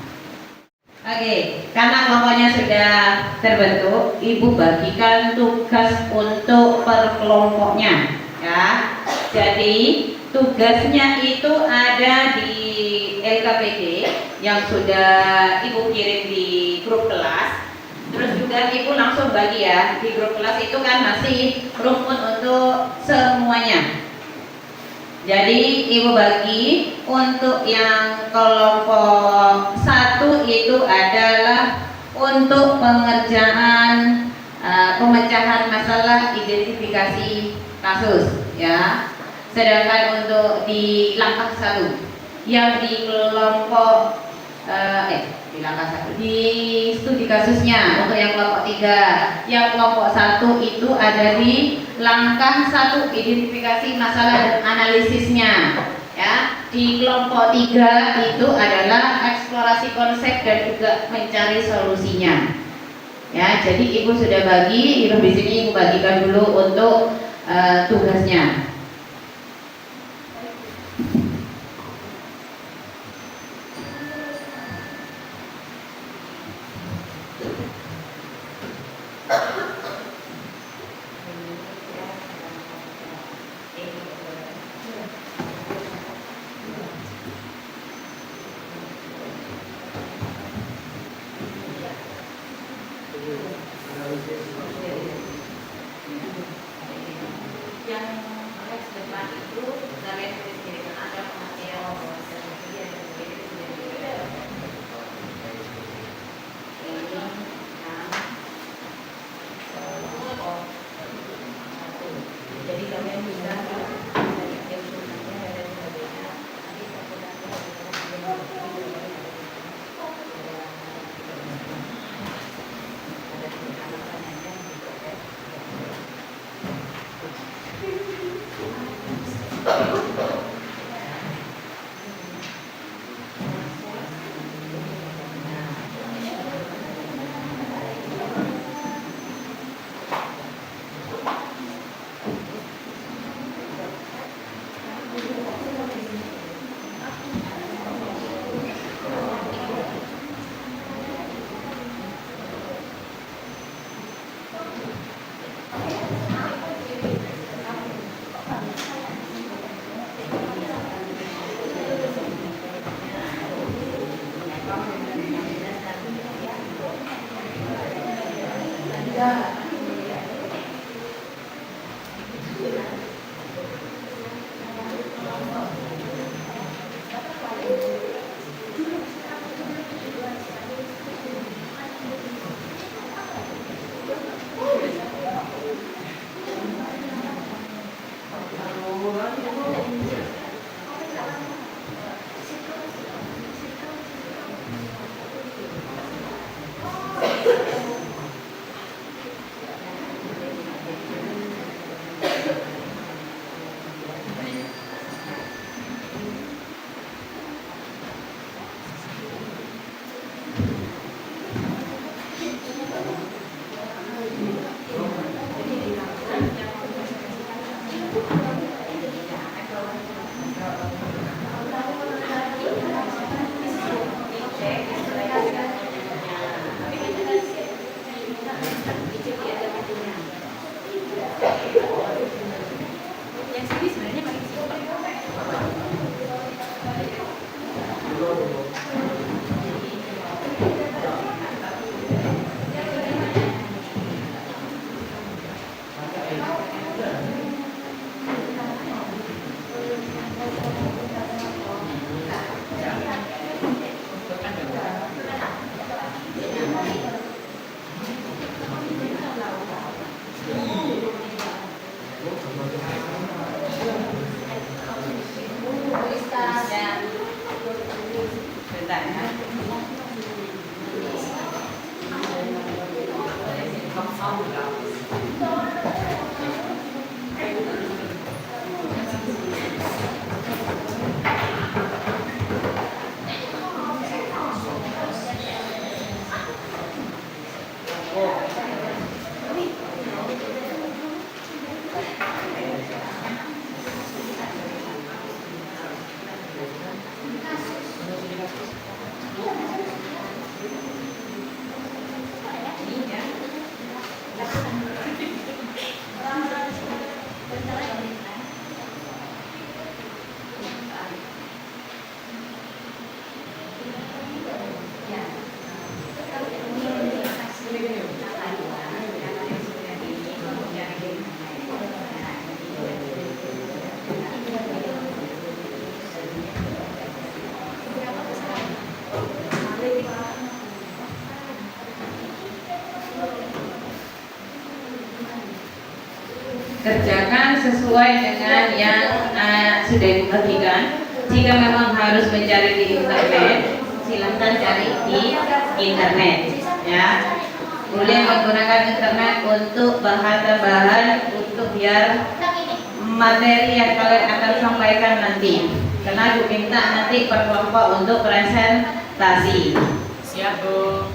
[SPEAKER 1] Oke, karena kelompoknya sudah terbentuk, ibu bagikan tugas untuk per kelompoknya, ya. Jadi tugasnya itu ada di LKPD yang sudah ibu kirim di grup kelas. Terus juga ibu langsung bagi ya di grup kelas itu kan masih rumpun untuk semuanya. Jadi ibu bagi untuk yang kelompok 1 itu adalah untuk pengerjaan pemecahan masalah identifikasi kasus, ya. Sedangkan untuk di langkah 1 yang di kelompok di langkah 1 di studi kasusnya untuk yang kelompok 3, yang kelompok 1 itu ada di langkah 1 identifikasi masalah dan analisisnya, ya. Di kelompok 3 itu adalah eksplorasi konsep dan juga mencari solusinya, ya. Jadi ibu sudah bagi, ibu di sini ibu bagikan dulu untuk tugasnya. Yang Kerjakan sesuai dengan yang sudah dibagikan. Jika memang harus mencari di internet, silahkan cari di internet, ya. Boleh menggunakan internet untuk bahan tambahan untuk biar materi yang kalian akan sampaikan nanti. Karena aku minta nanti per kelompok untuk presentasi. Siap, Bu.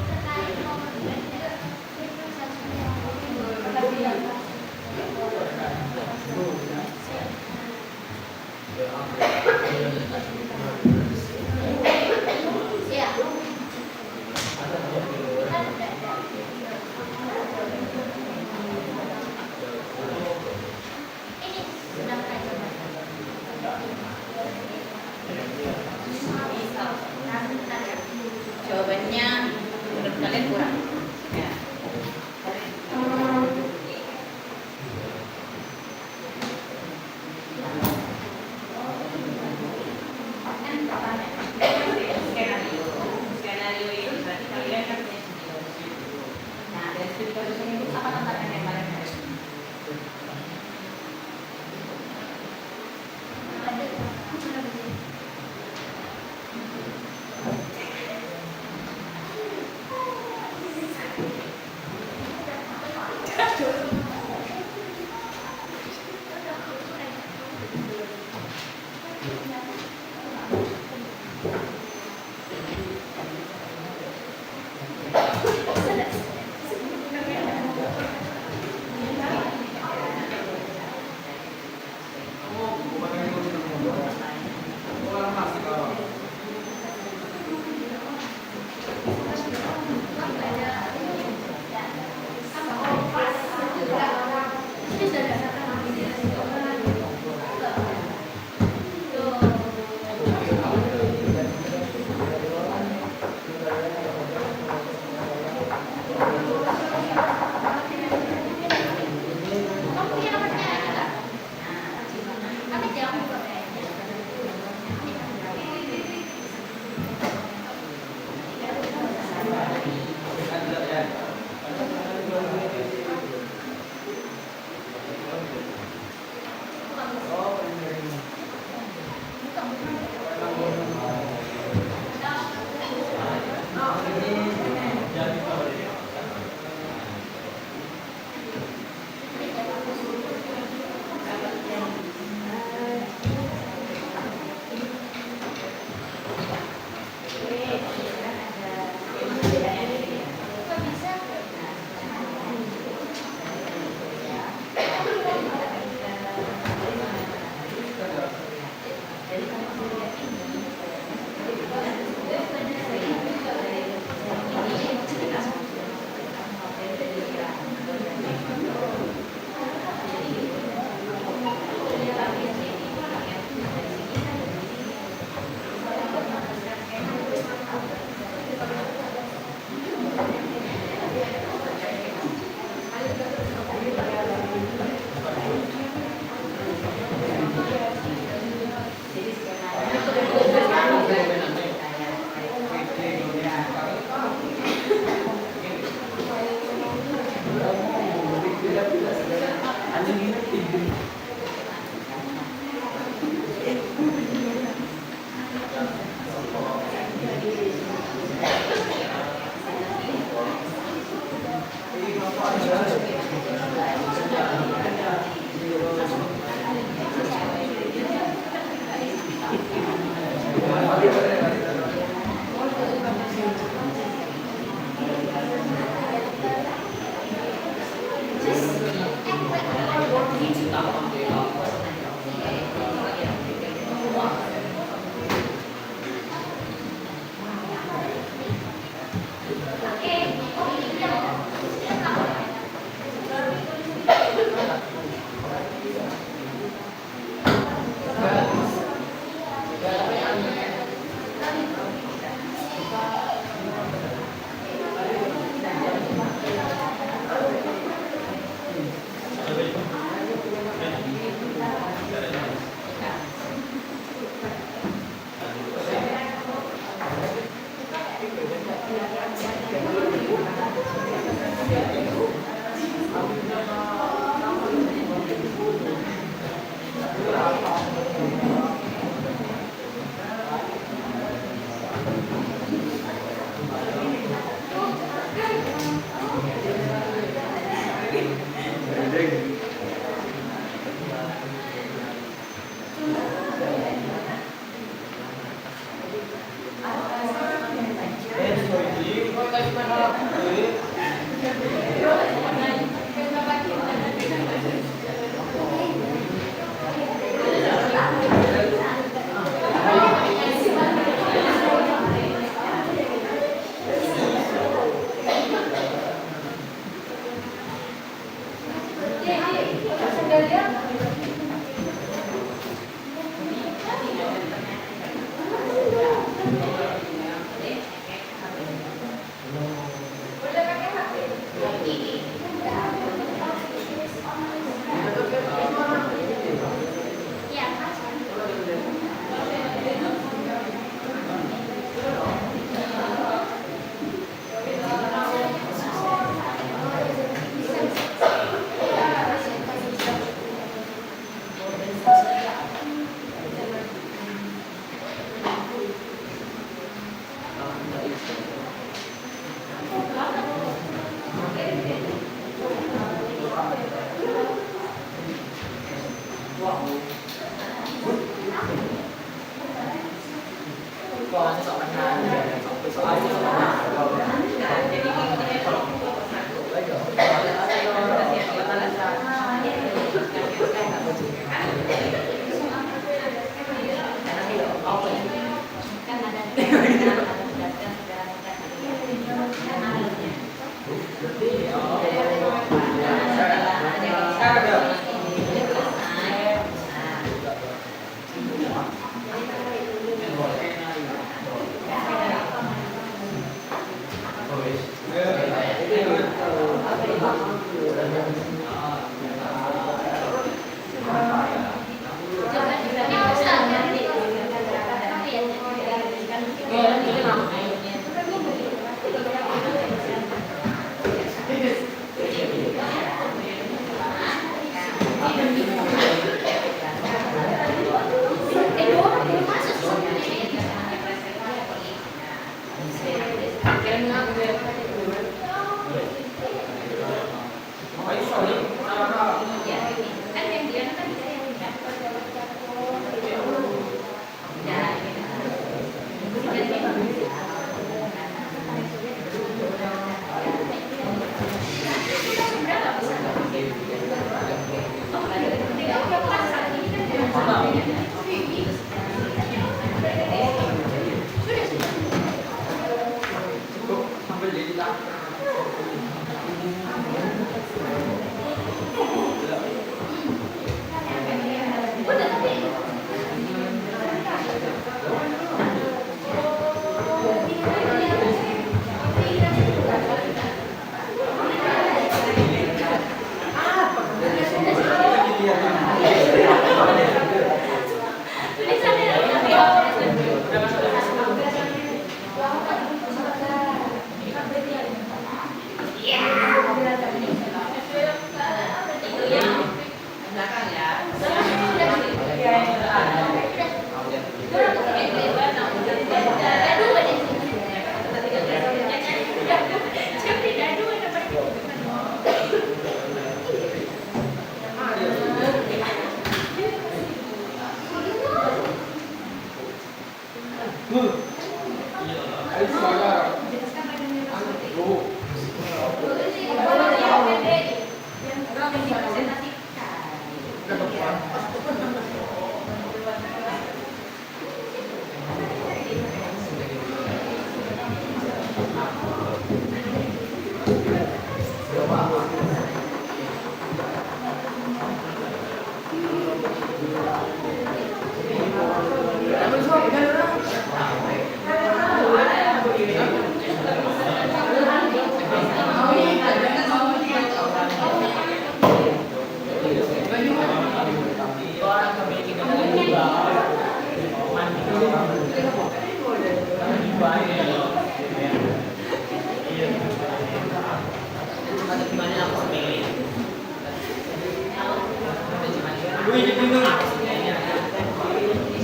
[SPEAKER 1] Jawabannya menurut kalian kurang. Ya.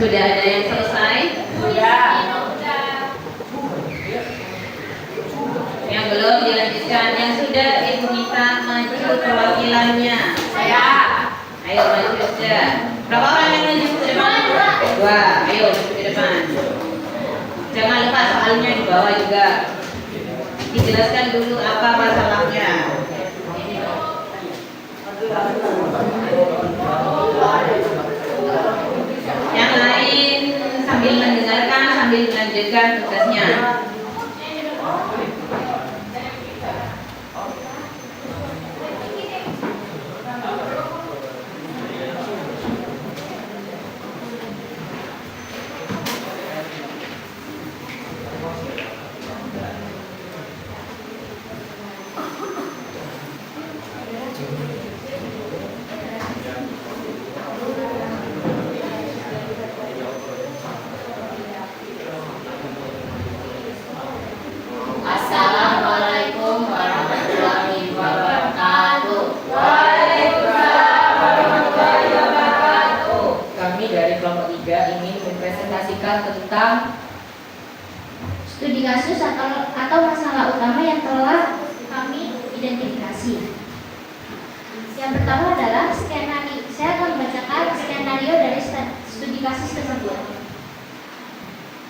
[SPEAKER 1] Sudah ada yang selesai? Sudah. Yang belum dilanjutkan, yang sudah ibu minta maju perwakilannya. Saya. Ayo maju saja. Berapa orang yang maju ke depan? Dua. Ayo maju ke depan. Jangan lupa soalnya di bawah juga. Dijelaskan dulu apa masalahnya. Yang lain sambil mendengarkan, sambil melanjutkan tugasnya.
[SPEAKER 4] Assalamualaikum warahmatullahi wabarakatuh.
[SPEAKER 6] Kami dari kelompok 3 ingin mempresentasikan tentang
[SPEAKER 8] Studi kasus atau masalah utama yang telah kami identifikasi. Yang pertama adalah skenario. Saya akan membacakan skenario dari studi kasus tersebut.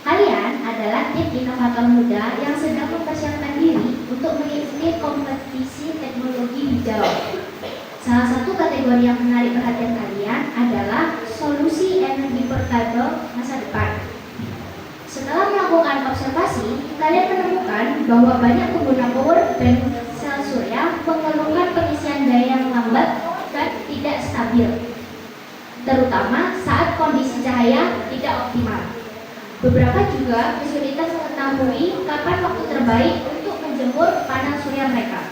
[SPEAKER 8] Kalian adalah tim inovator muda yang sedang mempersiapkan diri untuk mengikuti kompetisi teknologi hijau. Salah satu kategori yang menarik perhatian kalian adalah solusi energi portable masa depan. Setelah melakukan observasi, kalian menemukan bahwa banyak pengguna power bank sel surya mengeluhkan pengisian daya yang lambat dan tidak stabil, terutama saat kondisi cahaya tidak optimal. Beberapa juga kesulitan mengetahui kapan waktu terbaik untuk menjemur panel surya mereka.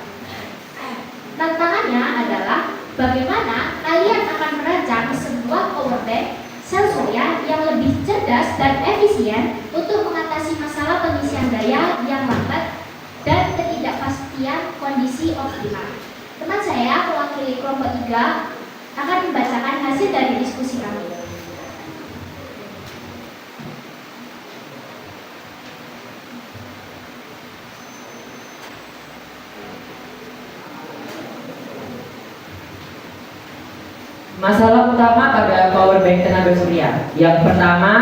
[SPEAKER 8] Tantangannya adalah bagaimana kalian akan merancang sebuah power bank sel surya yang lebih cerdas dan efisien untuk mengatasi masalah pengisian daya yang lambat dan ketidakpastian kondisi optimal. Teman saya mewakili kelompok 3 akan membacakan hasil dari diskusi kami.
[SPEAKER 6] masalah utama pada power bank tenaga surya. Yang pertama,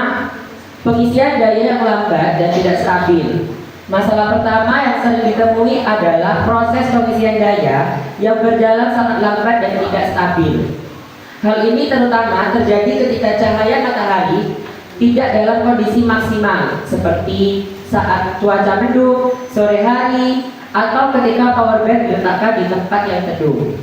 [SPEAKER 6] pengisian daya yang lambat dan tidak stabil. Masalah pertama yang sering ditemui adalah proses pengisian daya yang berjalan sangat lambat dan tidak stabil. Hal ini terutama terjadi ketika cahaya matahari tidak dalam kondisi maksimal, seperti saat cuaca mendung, sore hari, atau ketika power bank diletakkan di tempat yang teduh.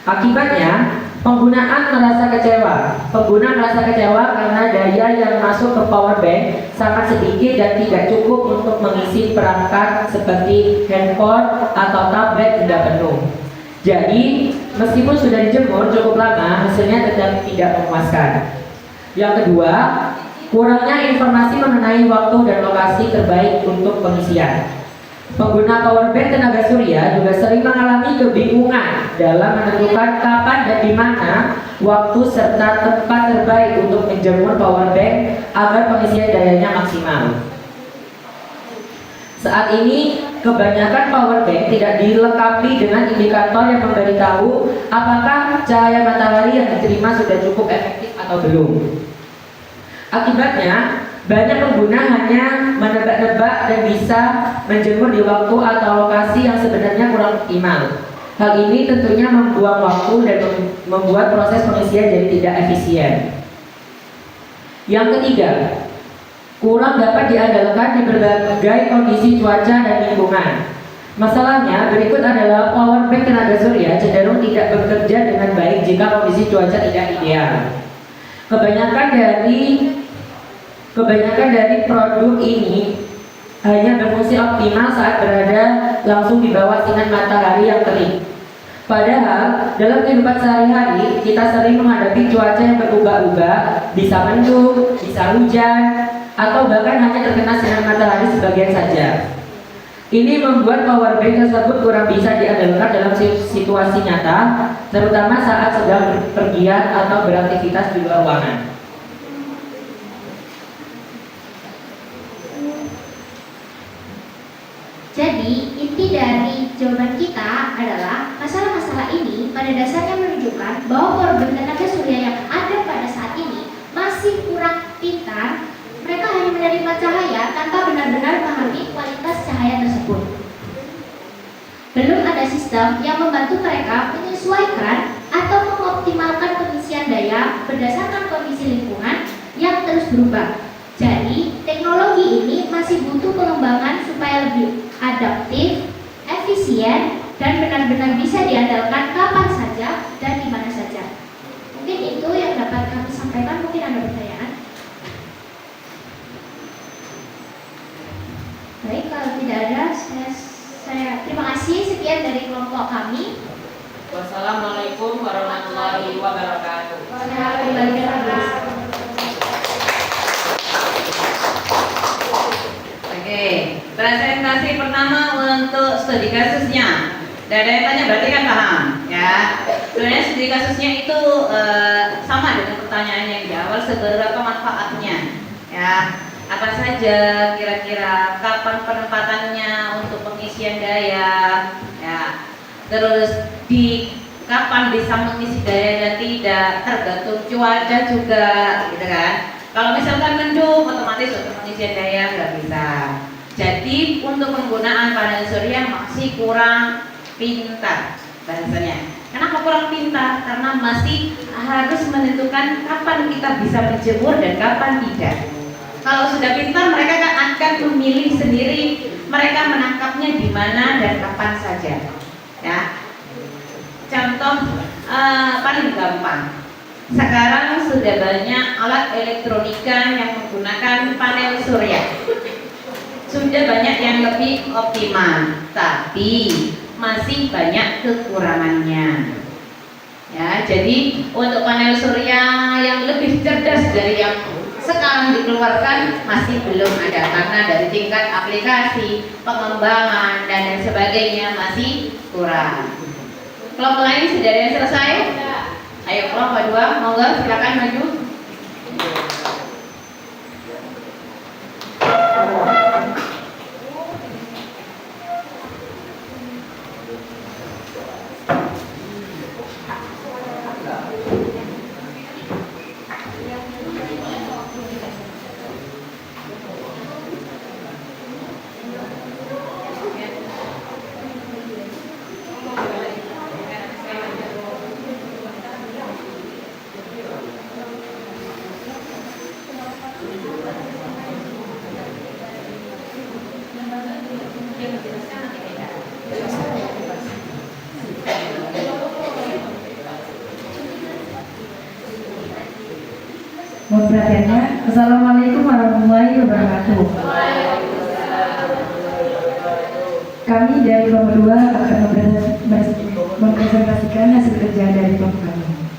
[SPEAKER 6] Akibatnya, pengguna merasa kecewa karena daya yang masuk ke power bank sangat sedikit dan tidak cukup untuk mengisi perangkat seperti handphone atau tablet hingga penuh. Jadi, meskipun sudah dijemur cukup lama, hasilnya tetap tidak memuaskan. Yang kedua, kurangnya informasi mengenai waktu dan lokasi terbaik untuk pengisian. Pengguna power bank tenaga surya juga sering mengalami kebingungan dalam menentukan kapan dan di mana waktu serta tempat terbaik untuk menjemur power bank agar pengisian dayanya maksimal. Saat ini, kebanyakan power bank tidak dilengkapi dengan indikator yang memberitahu apakah cahaya matahari yang diterima sudah cukup efektif atau belum. Akibatnya, banyak pengguna hanya menebak-nebak dan bisa menjemur di waktu atau lokasi yang sebenarnya kurang optimal. Hal ini tentunya membuang waktu dan membuat proses pengisian jadi tidak efisien. Yang ketiga, kurang dapat diandalkan di berbagai kondisi cuaca dan lingkungan. Masalahnya, berikut adalah power bank tenaga surya cenderung tidak bekerja dengan baik jika kondisi cuaca tidak ideal. Kebanyakan dari produk ini hanya berfungsi optimal saat berada langsung di bawah sinar matahari yang terik. Padahal dalam kehidupan sehari-hari kita sering menghadapi cuaca yang berubah-ubah, bisa mendung, bisa hujan, atau bahkan hanya terkena sinar matahari sebagian saja. Ini membuat power bank tersebut kurang bisa diandalkan dalam situasi nyata, terutama saat sedang berpergian atau beraktivitas di luar ruangan.
[SPEAKER 8] Jadi, inti dari jawaban kita adalah masalah-masalah ini pada dasarnya menunjukkan bahwa power bank tenaga surya yang ada pada saat ini masih kurang pintar. Mereka hanya menerima cahaya tanpa benar-benar memahami kualitas cahaya tersebut. sistem yang membantu mereka menyesuaikan atau mengoptimalkan pengisian daya berdasarkan kondisi lingkungan yang terus berubah. Jadi, teknologi ini masih butuh pengembangan supaya lebih adaptif, efisien, dan benar-benar bisa diandalkan kapan saja dan di mana saja. Mungkin itu yang dapat kami sampaikan. Mungkin ada pertanyaan? Baik, kalau tidak ada, saya terima kasih. Sekian dari kelompok kami.
[SPEAKER 6] Wassalamualaikum warahmatullahi wabarakatuh.
[SPEAKER 8] Saya kembalikan lagi.
[SPEAKER 1] Oke, presentasi pertama untuk studi kasusnya. Tidak ada yang tanya berarti kan paham, ya. Sebenarnya studi kasusnya itu sama dengan pertanyaan yang di awal, seberapa manfaatnya, ya. Apa saja kira-kira, kapan penempatannya untuk pengisian daya, ya. Terus di kapan bisa mengisi daya dan tidak, tergantung cuaca juga, gitu kan. Kalau misalkan mendung, otomatis untuk pengisian daya nggak bisa. Jadi untuk penggunaan panel surya masih kurang pintar bahasanya. Kenapa kurang pintar? Karena masih harus menentukan kapan kita bisa menjemur dan kapan tidak. Kalau sudah pintar, mereka akan memilih sendiri mereka menangkapnya di mana dan kapan saja. Ya, contoh paling gampang. Sekarang sudah banyak alat elektronika yang menggunakan panel surya. Sudah banyak yang lebih optimal, tapi masih banyak kekurangannya. Ya, jadi untuk panel surya yang lebih cerdas dari yang sekarang dikeluarkan masih belum ada, karena dari tingkat aplikasi, pengembangan dan lain sebagainya masih kurang. Kelompok lain sudah ada yang selesai? Ayo kelompok 2, monggo silakan maju.
[SPEAKER 2] Mohon perhatiannya. Assalamualaikum warahmatullahi wabarakatuh. Kami dari kelompok 2 akan mempresentasikan hasil kerja dari kelompok kami.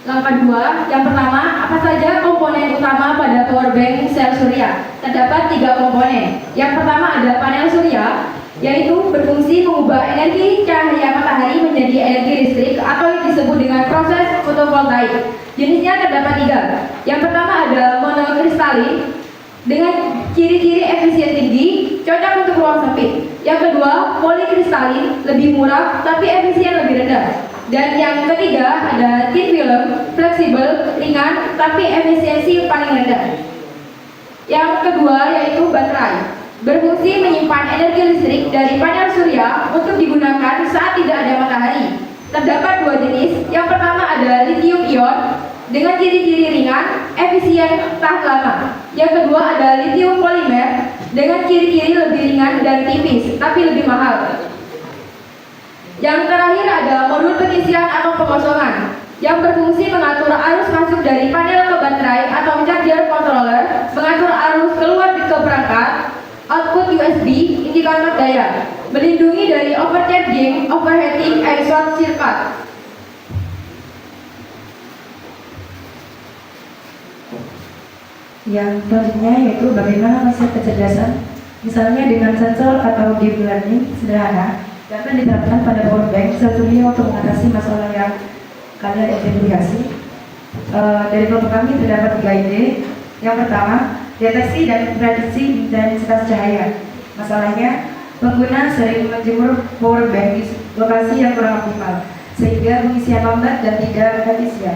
[SPEAKER 2] Langkah 2, yang pertama, apa saja komponen utama pada power bank sel surya? Terdapat 3 komponen. Yang pertama ada panel surya, yaitu berfungsi mengubah energi cahaya matahari menjadi energi listrik atau yang disebut dengan proses fotovoltaik. Jenisnya terdapat 3. Yang pertama ada monokristalin dengan ciri-ciri efisien tinggi, cocok untuk ruang sempit. Yang kedua, polikristalin, lebih murah tapi efisien lebih rendah. Dan yang ketiga ada thin film, fleksibel, ringan tapi efisiensi paling rendah. Yang kedua yaitu baterai, berfungsi menyimpan energi listrik dari panel surya untuk digunakan saat tidak ada matahari. Terdapat 2 jenis. Yang pertama ada lithium ion dengan ciri-ciri ringan, efisien, tahan lama. Yang kedua ada lithium polimer dengan ciri-ciri lebih ringan dan tipis tapi lebih mahal. Yang terakhir ada modul pengisian atau pengosongan yang berfungsi mengatur arus masuk dari panel ke baterai atau charger controller, mengatur arus keluar ke perangkat, output USB, indikator daya, melindungi dari overcharging, overheating, and short circuit. Yang selanjutnya yaitu bagaimana konsep kecerdasan, misalnya dengan sensor atau deep learning sederhana dapat diterapkan pada power bank sel surya untuk mengatasi masalah yang kalian identifikasi. Dari kelompok kami terdapat 3 ide. Yang pertama, deteksi dan prediksi intensitas cahaya. Masalahnya, pengguna sering menjemur power bank di lokasi yang kurang optimal, sehingga pengisian lambat dan tidak efisien.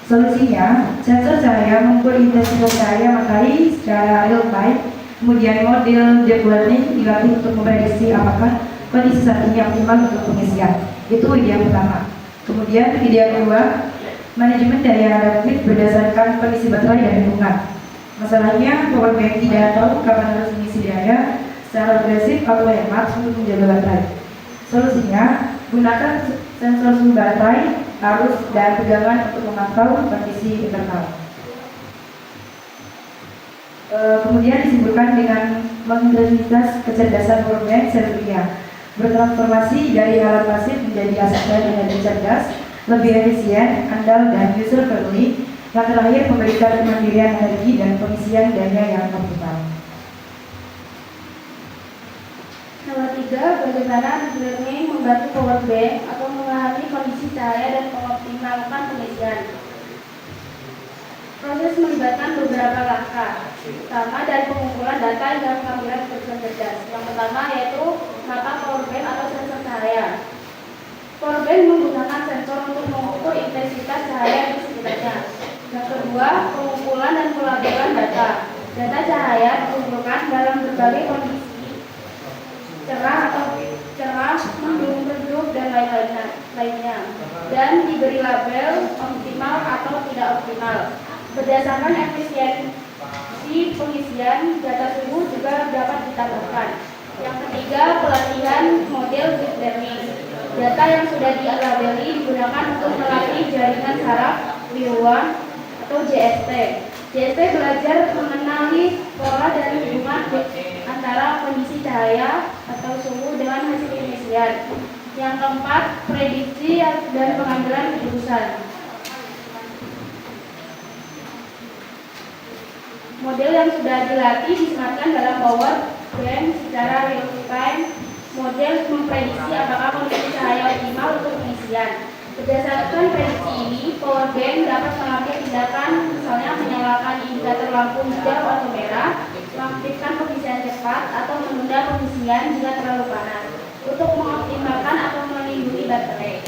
[SPEAKER 2] Solusinya, sensor cahaya mengukur intensitas cahaya matahari secara real time
[SPEAKER 9] Kemudian model deep learning dilatih untuk memprediksi apakah kondisi saat ini optimal untuk pengisian. Itu ide yang pertama. Kemudian ide yang kedua, manajemen daya adaptif berdasarkan kondisi baterai dan lingkungan. Masalahnya, power bank tidak tahu kapan harus mengisi daya secara agresif atau hemat untuk menjaga baterai. Solusinya, gunakan sensor suhu baterai, arus, dan tegangan untuk memantau kondisi internal. Kemudian disimpulkan dengan mengintegritas kecerdasan power bank sel surya, bertransformasi dari alat pasif menjadi aset energi cerdas, lebih efisien, andal, dan user friendly. Yang terakhir, memberikan kemandirian energi dan pengisian daya yang optimal.
[SPEAKER 8] Nomor 3, bagaimana deep learning membantu power bank atau memahami kondisi cahaya dan mengoptimalkan pengisian. Proses melibatkan beberapa langkah, pertama dari pengumpulan data hingga pengambilan keputusan cerdas. Yang pertama yaitu mata power bank atau sensor cahaya. Power bank menggunakan sensor untuk mengukur intensitas cahaya di sekitarnya. Yang kedua, pengumpulan dan pelabelan data. Data cahaya dikumpulkan dalam berbagai kondisi, cerah atau cerah, mendung, redup, dan lainnya, dan diberi label optimal atau tidak optimal. Berdasarkan efisiensi pengisian, data suhu juga dapat ditambahkan. Yang ketiga, pelatihan model deep learning. Data yang sudah dilabeli digunakan untuk melatih jaringan saraf neuron atau JST. JST belajar mengenali pola dan hubungan antara kondisi cahaya atau suhu dengan hasil pengisian. Yang keempat, prediksi dan pengambilan keputusan. Model yang sudah dilatih disematkan dalam power bank secara real time. Model memprediksi apakah kondisi cahaya optimal untuk pengisian. Berdasarkan prediksi ini, power bank dapat mengambil tindakan, misalnya menyalakan indikator lampu hijau atau merah, mengaktifkan pengisian cepat, atau menunda pengisian jika terlalu panas, untuk mengoptimalkan atau melindungi baterai.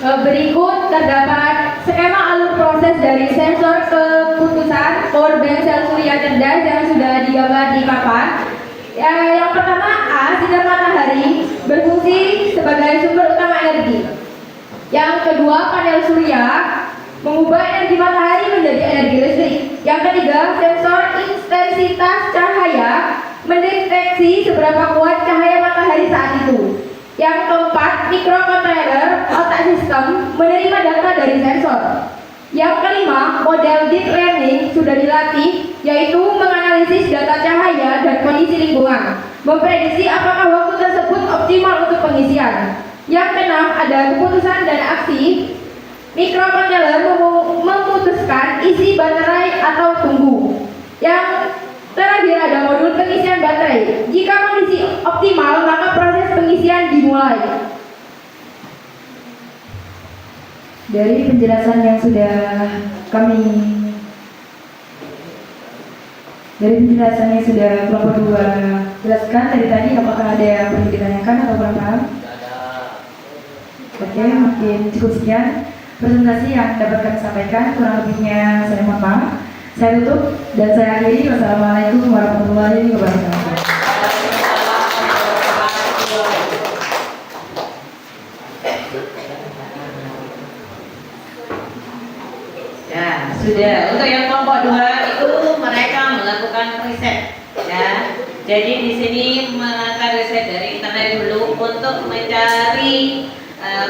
[SPEAKER 10] Berikut terdapat skema alur proses dari sensor keputusan power bank sel surya cerdas yang sudah digambar di papan. Yang pertama A, sinar matahari berfungsi sebagai sumber utama energi. Yang kedua, panel surya mengubah energi matahari menjadi energi listrik. Yang ketiga, sensor intensitas cahaya mendeteksi seberapa kuat cahaya matahari saat itu. Yang keempat, microcontroller otak sistem menerima data dari sensor. Yang kelima, model deep learning sudah dilatih, yaitu menganalisis data cahaya dan kondisi lingkungan, memprediksi apakah waktu tersebut optimal untuk pengisian. Yang keenam, ada keputusan dan aksi. Microcontroller memutuskan isi baterai atau tunggu. Yang terakhir ada modul pengisian baterai. Jika kondisi optimal, maka proses pengisian dimulai.
[SPEAKER 9] Dari penjelasan yang sudah kelompok 2 jelaskan tadi, apakah ada yang perlu ditanyakan atau kurang paham? Oke, mungkin cukup sekian presentasi yang dapat kami sampaikan. Kurang lebihnya saya mohon maaf. Saya tutup dan saya akhiri. Wassalamualaikum warahmatullahi wabarakatuh.
[SPEAKER 1] Ya, sudah. Untuk yang kelompok 2 itu mereka melakukan riset, ya. Jadi di sini melakukan riset dari internet dulu untuk mencari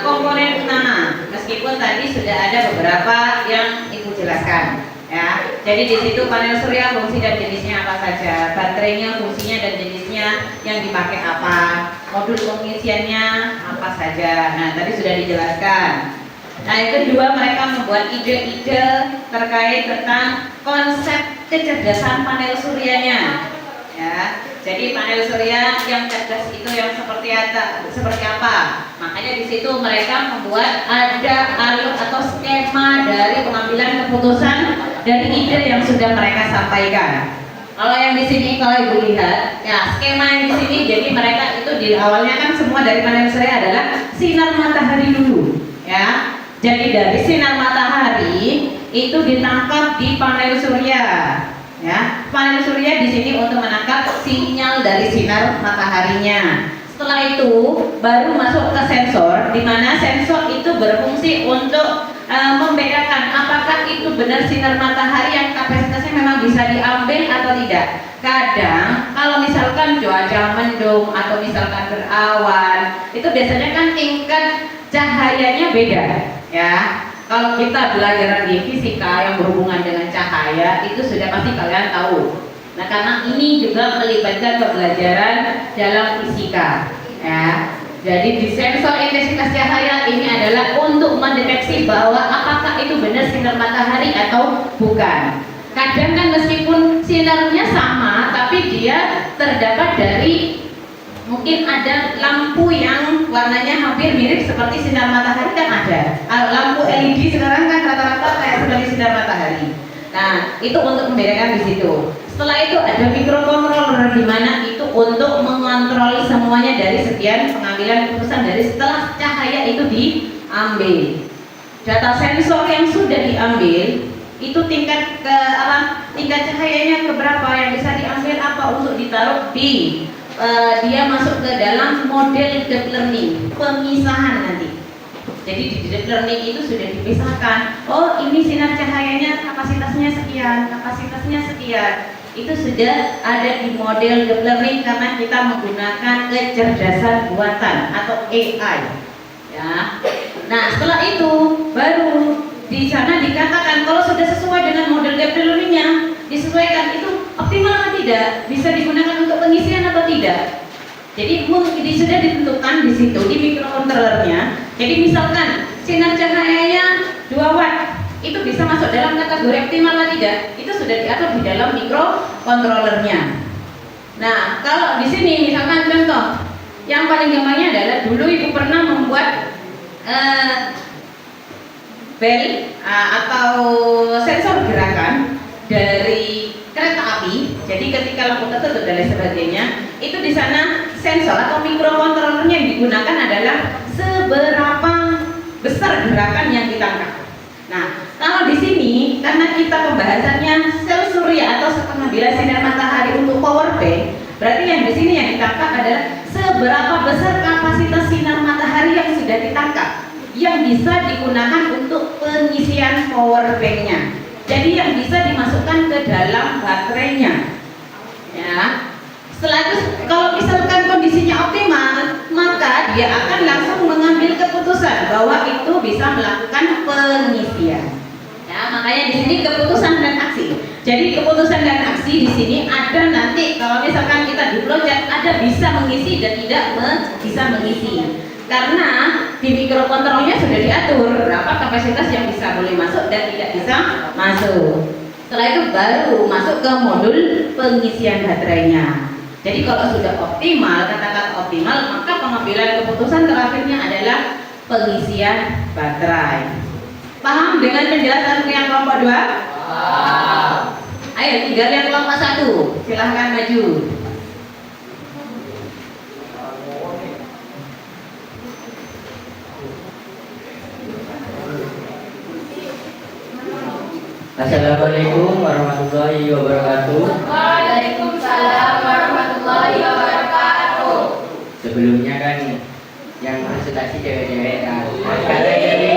[SPEAKER 1] komponen utama. Meskipun tadi sudah ada beberapa yang Ibu jelaskan. Ya, jadi di situ panel surya fungsi dan jenisnya apa saja, baterainya fungsinya dan jenisnya yang dipakai apa, modul pengisiannya apa saja. Nah, tadi sudah dijelaskan. Nah, yang kedua mereka membuat ide-ide terkait tentang konsep kecerdasan panel suryanya. Ya, jadi panel surya yang cerdas itu yang seperti apa? Makanya di situ mereka membuat ada alur atau skema dari pengambilan keputusan dari ide yang sudah mereka sampaikan. Kalau yang di sini kalau Ibu lihat, ya skema yang di sini, jadi mereka itu di awalnya kan semua dari panel surya adalah sinar matahari dulu, ya. Jadi dari sinar matahari itu ditangkap di panel surya, ya. Panel surya di sini untuk menangkap sinyal dari sinar mataharinya. Setelah itu baru masuk ke sensor, di mana sensor itu berfungsi untuk membedakan apakah itu benar sinar matahari yang kapasitasnya memang bisa diambil atau tidak. Kadang kalau misalkan cuaca mendung atau misalkan berawan, itu biasanya kan tingkat cahayanya beda, ya. Kalau kita belajar di fisika yang berhubungan dengan cahaya, itu sudah pasti kalian tahu. Nah, karena ini juga melibatkan pembelajaran dalam fisika, ya. Jadi di sensor intensitas cahaya ini adalah untuk mendeteksi bahwa apakah itu benar sinar matahari atau bukan. Kadang kan meskipun sinarnya sama, tapi dia terdapat dari mungkin ada lampu yang warnanya hampir mirip seperti sinar matahari kan ada. Lampu LED sekarang kan rata-rata kayak seperti sinar matahari. Nah, itu untuk membedakan di situ. Setelah itu ada microcontroller di mana itu untuk mengontrol semuanya dari sekian pengambilan keputusan dari setelah cahaya itu diambil. Data sensor yang sudah diambil itu tingkat cahayanya keberapa yang bisa diambil apa untuk ditaruh di dia masuk ke dalam model deep learning, pemisahan nanti. Jadi di deep learning itu sudah dipisahkan. Oh, ini sinar cahayanya kapasitasnya sekian. Itu sudah ada di model deep learning karena kita menggunakan kecerdasan buatan atau AI. Ya. Nah, setelah itu baru di sana dikatakan kalau sudah sesuai dengan model deep learningnya, disesuaikan itu optimal atau tidak, bisa digunakan untuk pengisian atau tidak. Jadi sudah ditentukan di situ di microcontrollernya. Jadi misalkan sinar cahayanya 2 watt itu bisa masuk dalam kategori optimal atau tidak, itu sudah diatur di dalam microcontrollernya. Nah, kalau di sini misalkan contoh yang paling gampangnya adalah dulu Ibu pernah membuat bel atau sensor gerakan dari kereta api. Jadi ketika lampu tertutup dan lain sebagainya, itu di sana sensor atau microcontrollernya yang digunakan adalah seberapa besar gerakan yang ditangkap. Nah, kalau di sini karena kita pembahasannya sel surya atau pengambilan sinar matahari untuk power bank, berarti yang di sini yang ditangkap adalah seberapa besar kapasitas sinar matahari yang sudah ditangkap yang bisa digunakan untuk pengisian power banknya. Jadi yang bisa dimasukkan ke dalam baterainya. Ya. Setelah itu kalau misalkan kondisinya optimal, maka dia akan langsung mengambil keputusan bahwa itu bisa melakukan pengisian. Ya, makanya di sini keputusan dan aksi. Jadi keputusan dan aksi di sini ada nanti kalau misalkan kita di project ada bisa mengisi dan tidak bisa mengisi. Karena di microcontrollernya sudah diatur berapa kapasitas yang bisa boleh masuk dan tidak bisa masuk. Setelah itu baru masuk ke modul pengisian baterainya. Jadi kalau sudah optimal, katakan optimal, maka pengambilan keputusan terakhirnya adalah pengisian baterai. Paham dengan penjelasan yang kelompok 2? Ayo tinggal yang kelompok 1. Silahkan maju.
[SPEAKER 7] Assalamualaikum warahmatullahi wabarakatuh.
[SPEAKER 4] Waalaikumsalam warahmatullahi wabarakatuh.
[SPEAKER 7] Sebelumnya kan yang presentasi cewek-cewek kan. Karena ini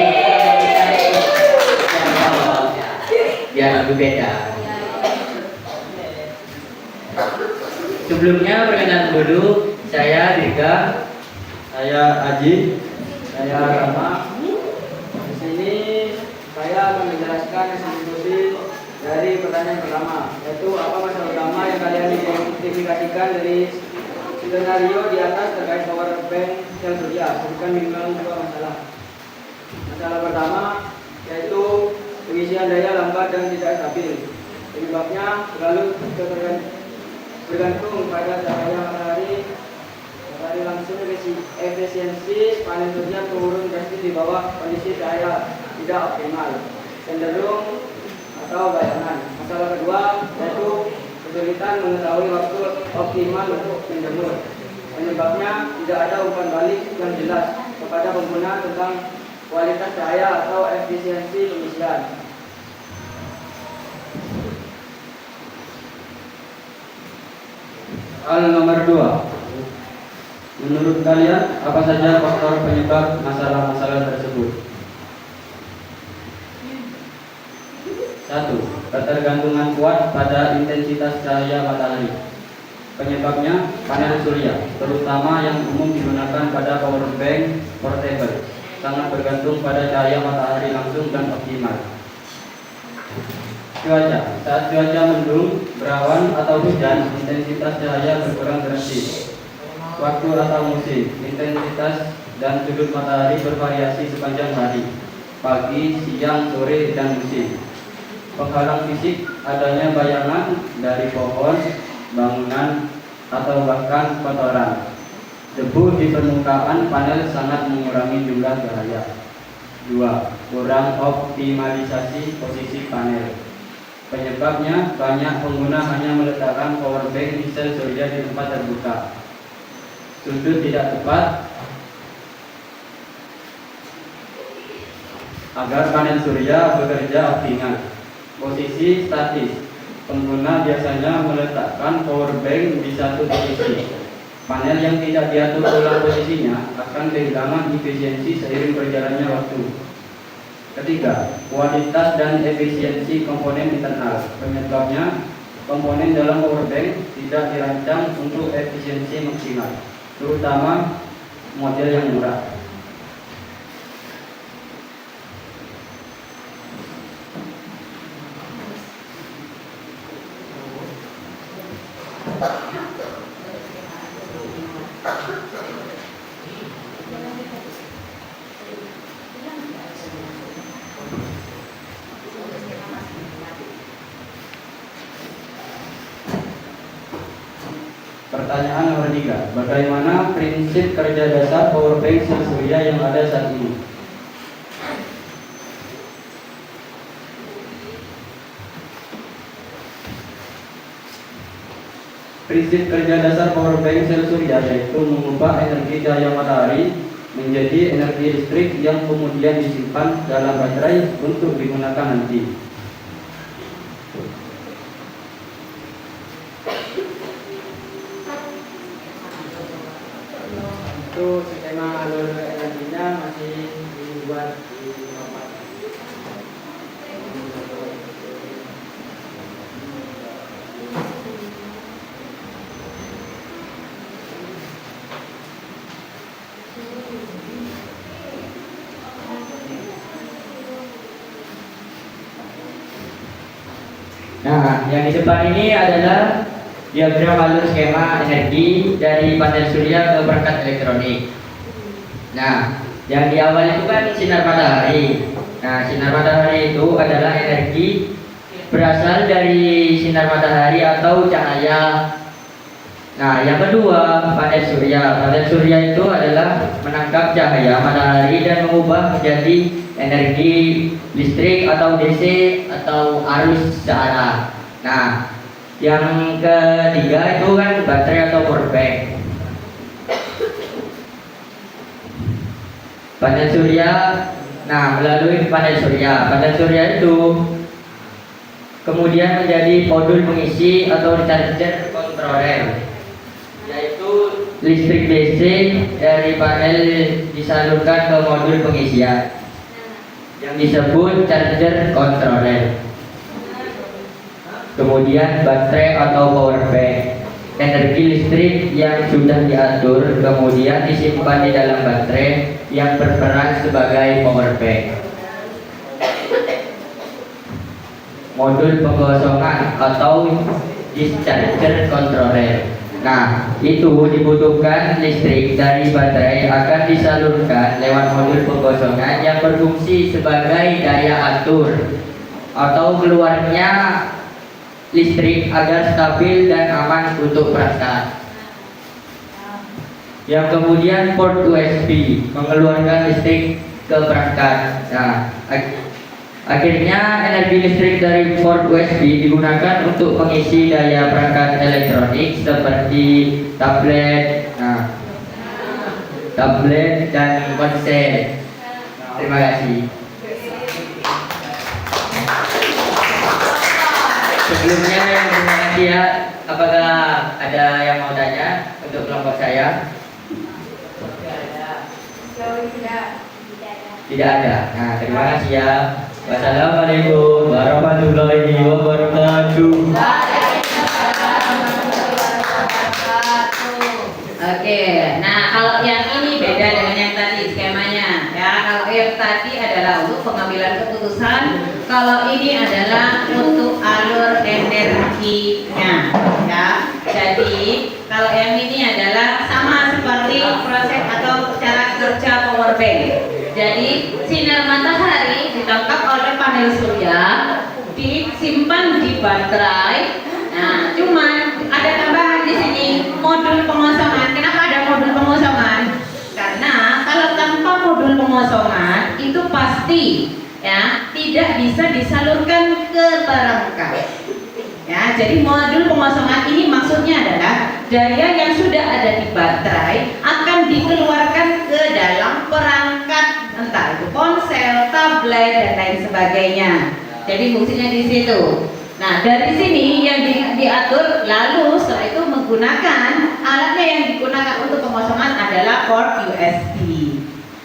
[SPEAKER 7] biar lebih beda. Sebelumnya perkenalan dulu, saya Dirga,
[SPEAKER 3] Saya Aji, saya Rama. Di sini saya akan menjelaskan solusi dari pertanyaan pertama, yaitu apa masalah utama yang kalian identifikasikan dari skenario di atas terkait power bank sel surya. Sebutkan minimal 2 masalah. Masalah pertama yaitu pengisian daya lambat dan tidak stabil. Penyebabnya selalu bergantung pada cahaya matahari langsung. Efisiensi panel surya turun drastis di bawah kondisi cahaya tidak optimal, cenderung atau bayangan. Masalah kedua yaitu kesulitan mengetahui waktu optimal untuk menjemur. Penyebabnya tidak ada umpan balik yang jelas kepada pengguna tentang kualitas cahaya atau efisiensi pengisian.
[SPEAKER 7] Hal nomor 2. Menurut kalian, apa saja faktor penyebab masalah-masalah tersebut? 1. Ketergantungan kuat pada intensitas cahaya matahari. Penyebabnya panel surya, terutama yang umum digunakan pada power bank portable, sangat bergantung pada cahaya matahari langsung dan optimal. Cuaca. Saat cuaca mendung, berawan atau hujan, intensitas cahaya berkurang drastis. Waktu atau musim, intensitas dan sudut matahari bervariasi sepanjang hari, pagi, siang, sore, dan musim. Penghalang fisik, adanya bayangan dari pohon, bangunan, atau bahkan kotoran. Debu di permukaan panel sangat mengurangi jumlah cahaya. 2. Kurang optimalisasi posisi panel. Penyebabnya, banyak pengguna hanya meletakkan power bank di sel surya di tempat terbuka. Sudut tidak tepat agar panel surya bekerja optimal. Posisi statis. Pengguna biasanya meletakkan power bank di satu posisi. Panel yang tidak diatur ulang posisinya akan kehilangan efisiensi seiring berjalannya waktu. Ketiga, kualitas dan efisiensi komponen internal. Penyebabnya, komponen dalam power bank tidak dirancang untuk efisiensi maksimal, terutama model yang murah. Pertanyaan nomor 3. Bagaimana prinsip kerja dasar power bank sel surya yang ada saat ini? Prinsip kerja dasar power bank sel surya yaitu mengubah energi cahaya matahari menjadi energi listrik yang kemudian disimpan dalam baterai untuk digunakan nanti.
[SPEAKER 3] Itu skema alur energinya masih dibuat di tempat.
[SPEAKER 6] Nah, yang di depan ini adalah diagram alur skema energi dari panel surya ke perangkat elektronik. Nah, yang di awal itu kan sinar matahari. Nah, sinar matahari itu adalah energi berasal dari sinar matahari atau cahaya. Nah, yang kedua panel surya. Panel surya itu adalah menangkap cahaya matahari dan mengubah menjadi energi listrik atau DC atau arus searah. Nah, yang ketiga itu kan baterai atau power bank. Panel surya, nah melalui panel surya itu kemudian menjadi modul pengisi atau charger controller, yaitu listrik DC dari panel disalurkan ke modul pengisian yang disebut charger controller. Kemudian baterai atau power bank, energi listrik yang sudah diatur kemudian disimpan di dalam baterai yang berperan sebagai power bank. Modul pengosongan atau discharger controller. Nah, itu dibutuhkan listrik dari baterai akan disalurkan lewat modul pengosongan yang berfungsi sebagai daya atur atau keluarnya listrik agar stabil dan aman untuk perangkat. Yang kemudian port USB mengeluarkan listrik ke perangkat. Nah, Akhirnya energi listrik dari port USB digunakan untuk mengisi daya perangkat elektronik seperti tablet, tablet dan ponsel. Terima kasih. Sebelumnya terima kasih ya. Apakah ada yang mau tanya untuk kelompok saya? Tidak ada. Nah, terima kasih ya. Wassalamualaikum warahmatullahi wabarakatuh.
[SPEAKER 1] Oke, nah kalau yang ini beda dengan yang tadi skemanya ya. Kalau yang tadi adalah untuk pengambilan keputusan, kalau ini adalah untuk alur energinya ya. Jadi kalau yang ini adalah sama seperti proses atau cara kerja power bank. Jadi sinar matahari ditangkap oleh panel surya, disimpan di baterai. Nah, cuman ada tambahan di sini modul pengosongan. Kenapa ada modul pengosongan? Karena kalau tanpa modul pengosongan itu pasti ya tidak bisa disalurkan ke perangkat. Ya, jadi modul pengosongan ini maksudnya adalah daya yang sudah ada di baterai akan dikeluarkan ke dalam perangkat, entah itu ponsel, tablet dan lain sebagainya. Jadi fungsinya di situ. Nah, dari sini yang diatur, lalu setelah itu menggunakan alatnya yang digunakan untuk pengosongan adalah port USB.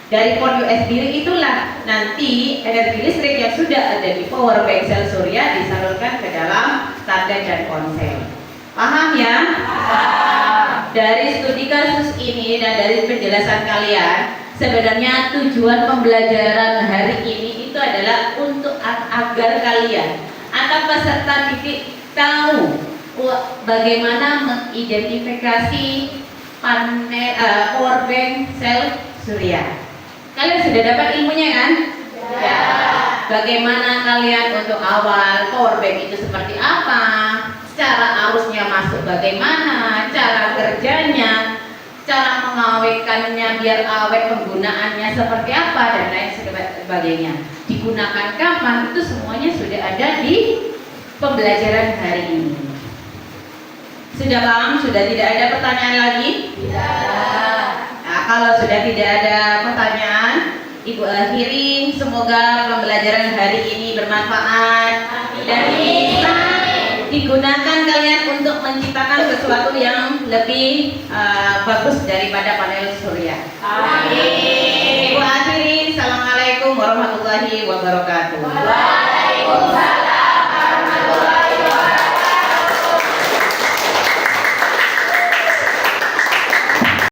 [SPEAKER 1] Dari port USB itulah nanti energi listrik yang sudah ada di power bank sel surya disalurkan ke dalam tablet dan ponsel. Paham ya? Dari studi kasus ini dan dari penjelasan kalian, sebenarnya tujuan pembelajaran hari ini itu adalah untuk agar kalian atau peserta didik tahu bagaimana mengidentifikasi panel power bank sel surya. Kalian sudah dapat ilmunya kan? Ya. Bagaimana kalian untuk awal power bank itu seperti apa? Cara arusnya masuk bagaimana? Cara kerjanya? Cara mengawetkannya biar awet, penggunaannya seperti apa dan lain sebagainya. Digunakan kapan? Itu semuanya sudah ada di pembelajaran hari ini. Sudah paham? Sudah tidak ada pertanyaan lagi? Tidak. Nah, kalau sudah tidak ada pertanyaan, Ibu akhiri. Semoga pembelajaran hari ini bermanfaat dan bisa digunakan kalian untuk menciptakan sesuatu yang lebih bagus daripada panel surya. Amin. Ibu akhiri. Assalamualaikum warahmatullahi wabarakatuh. Waalaikumsalam.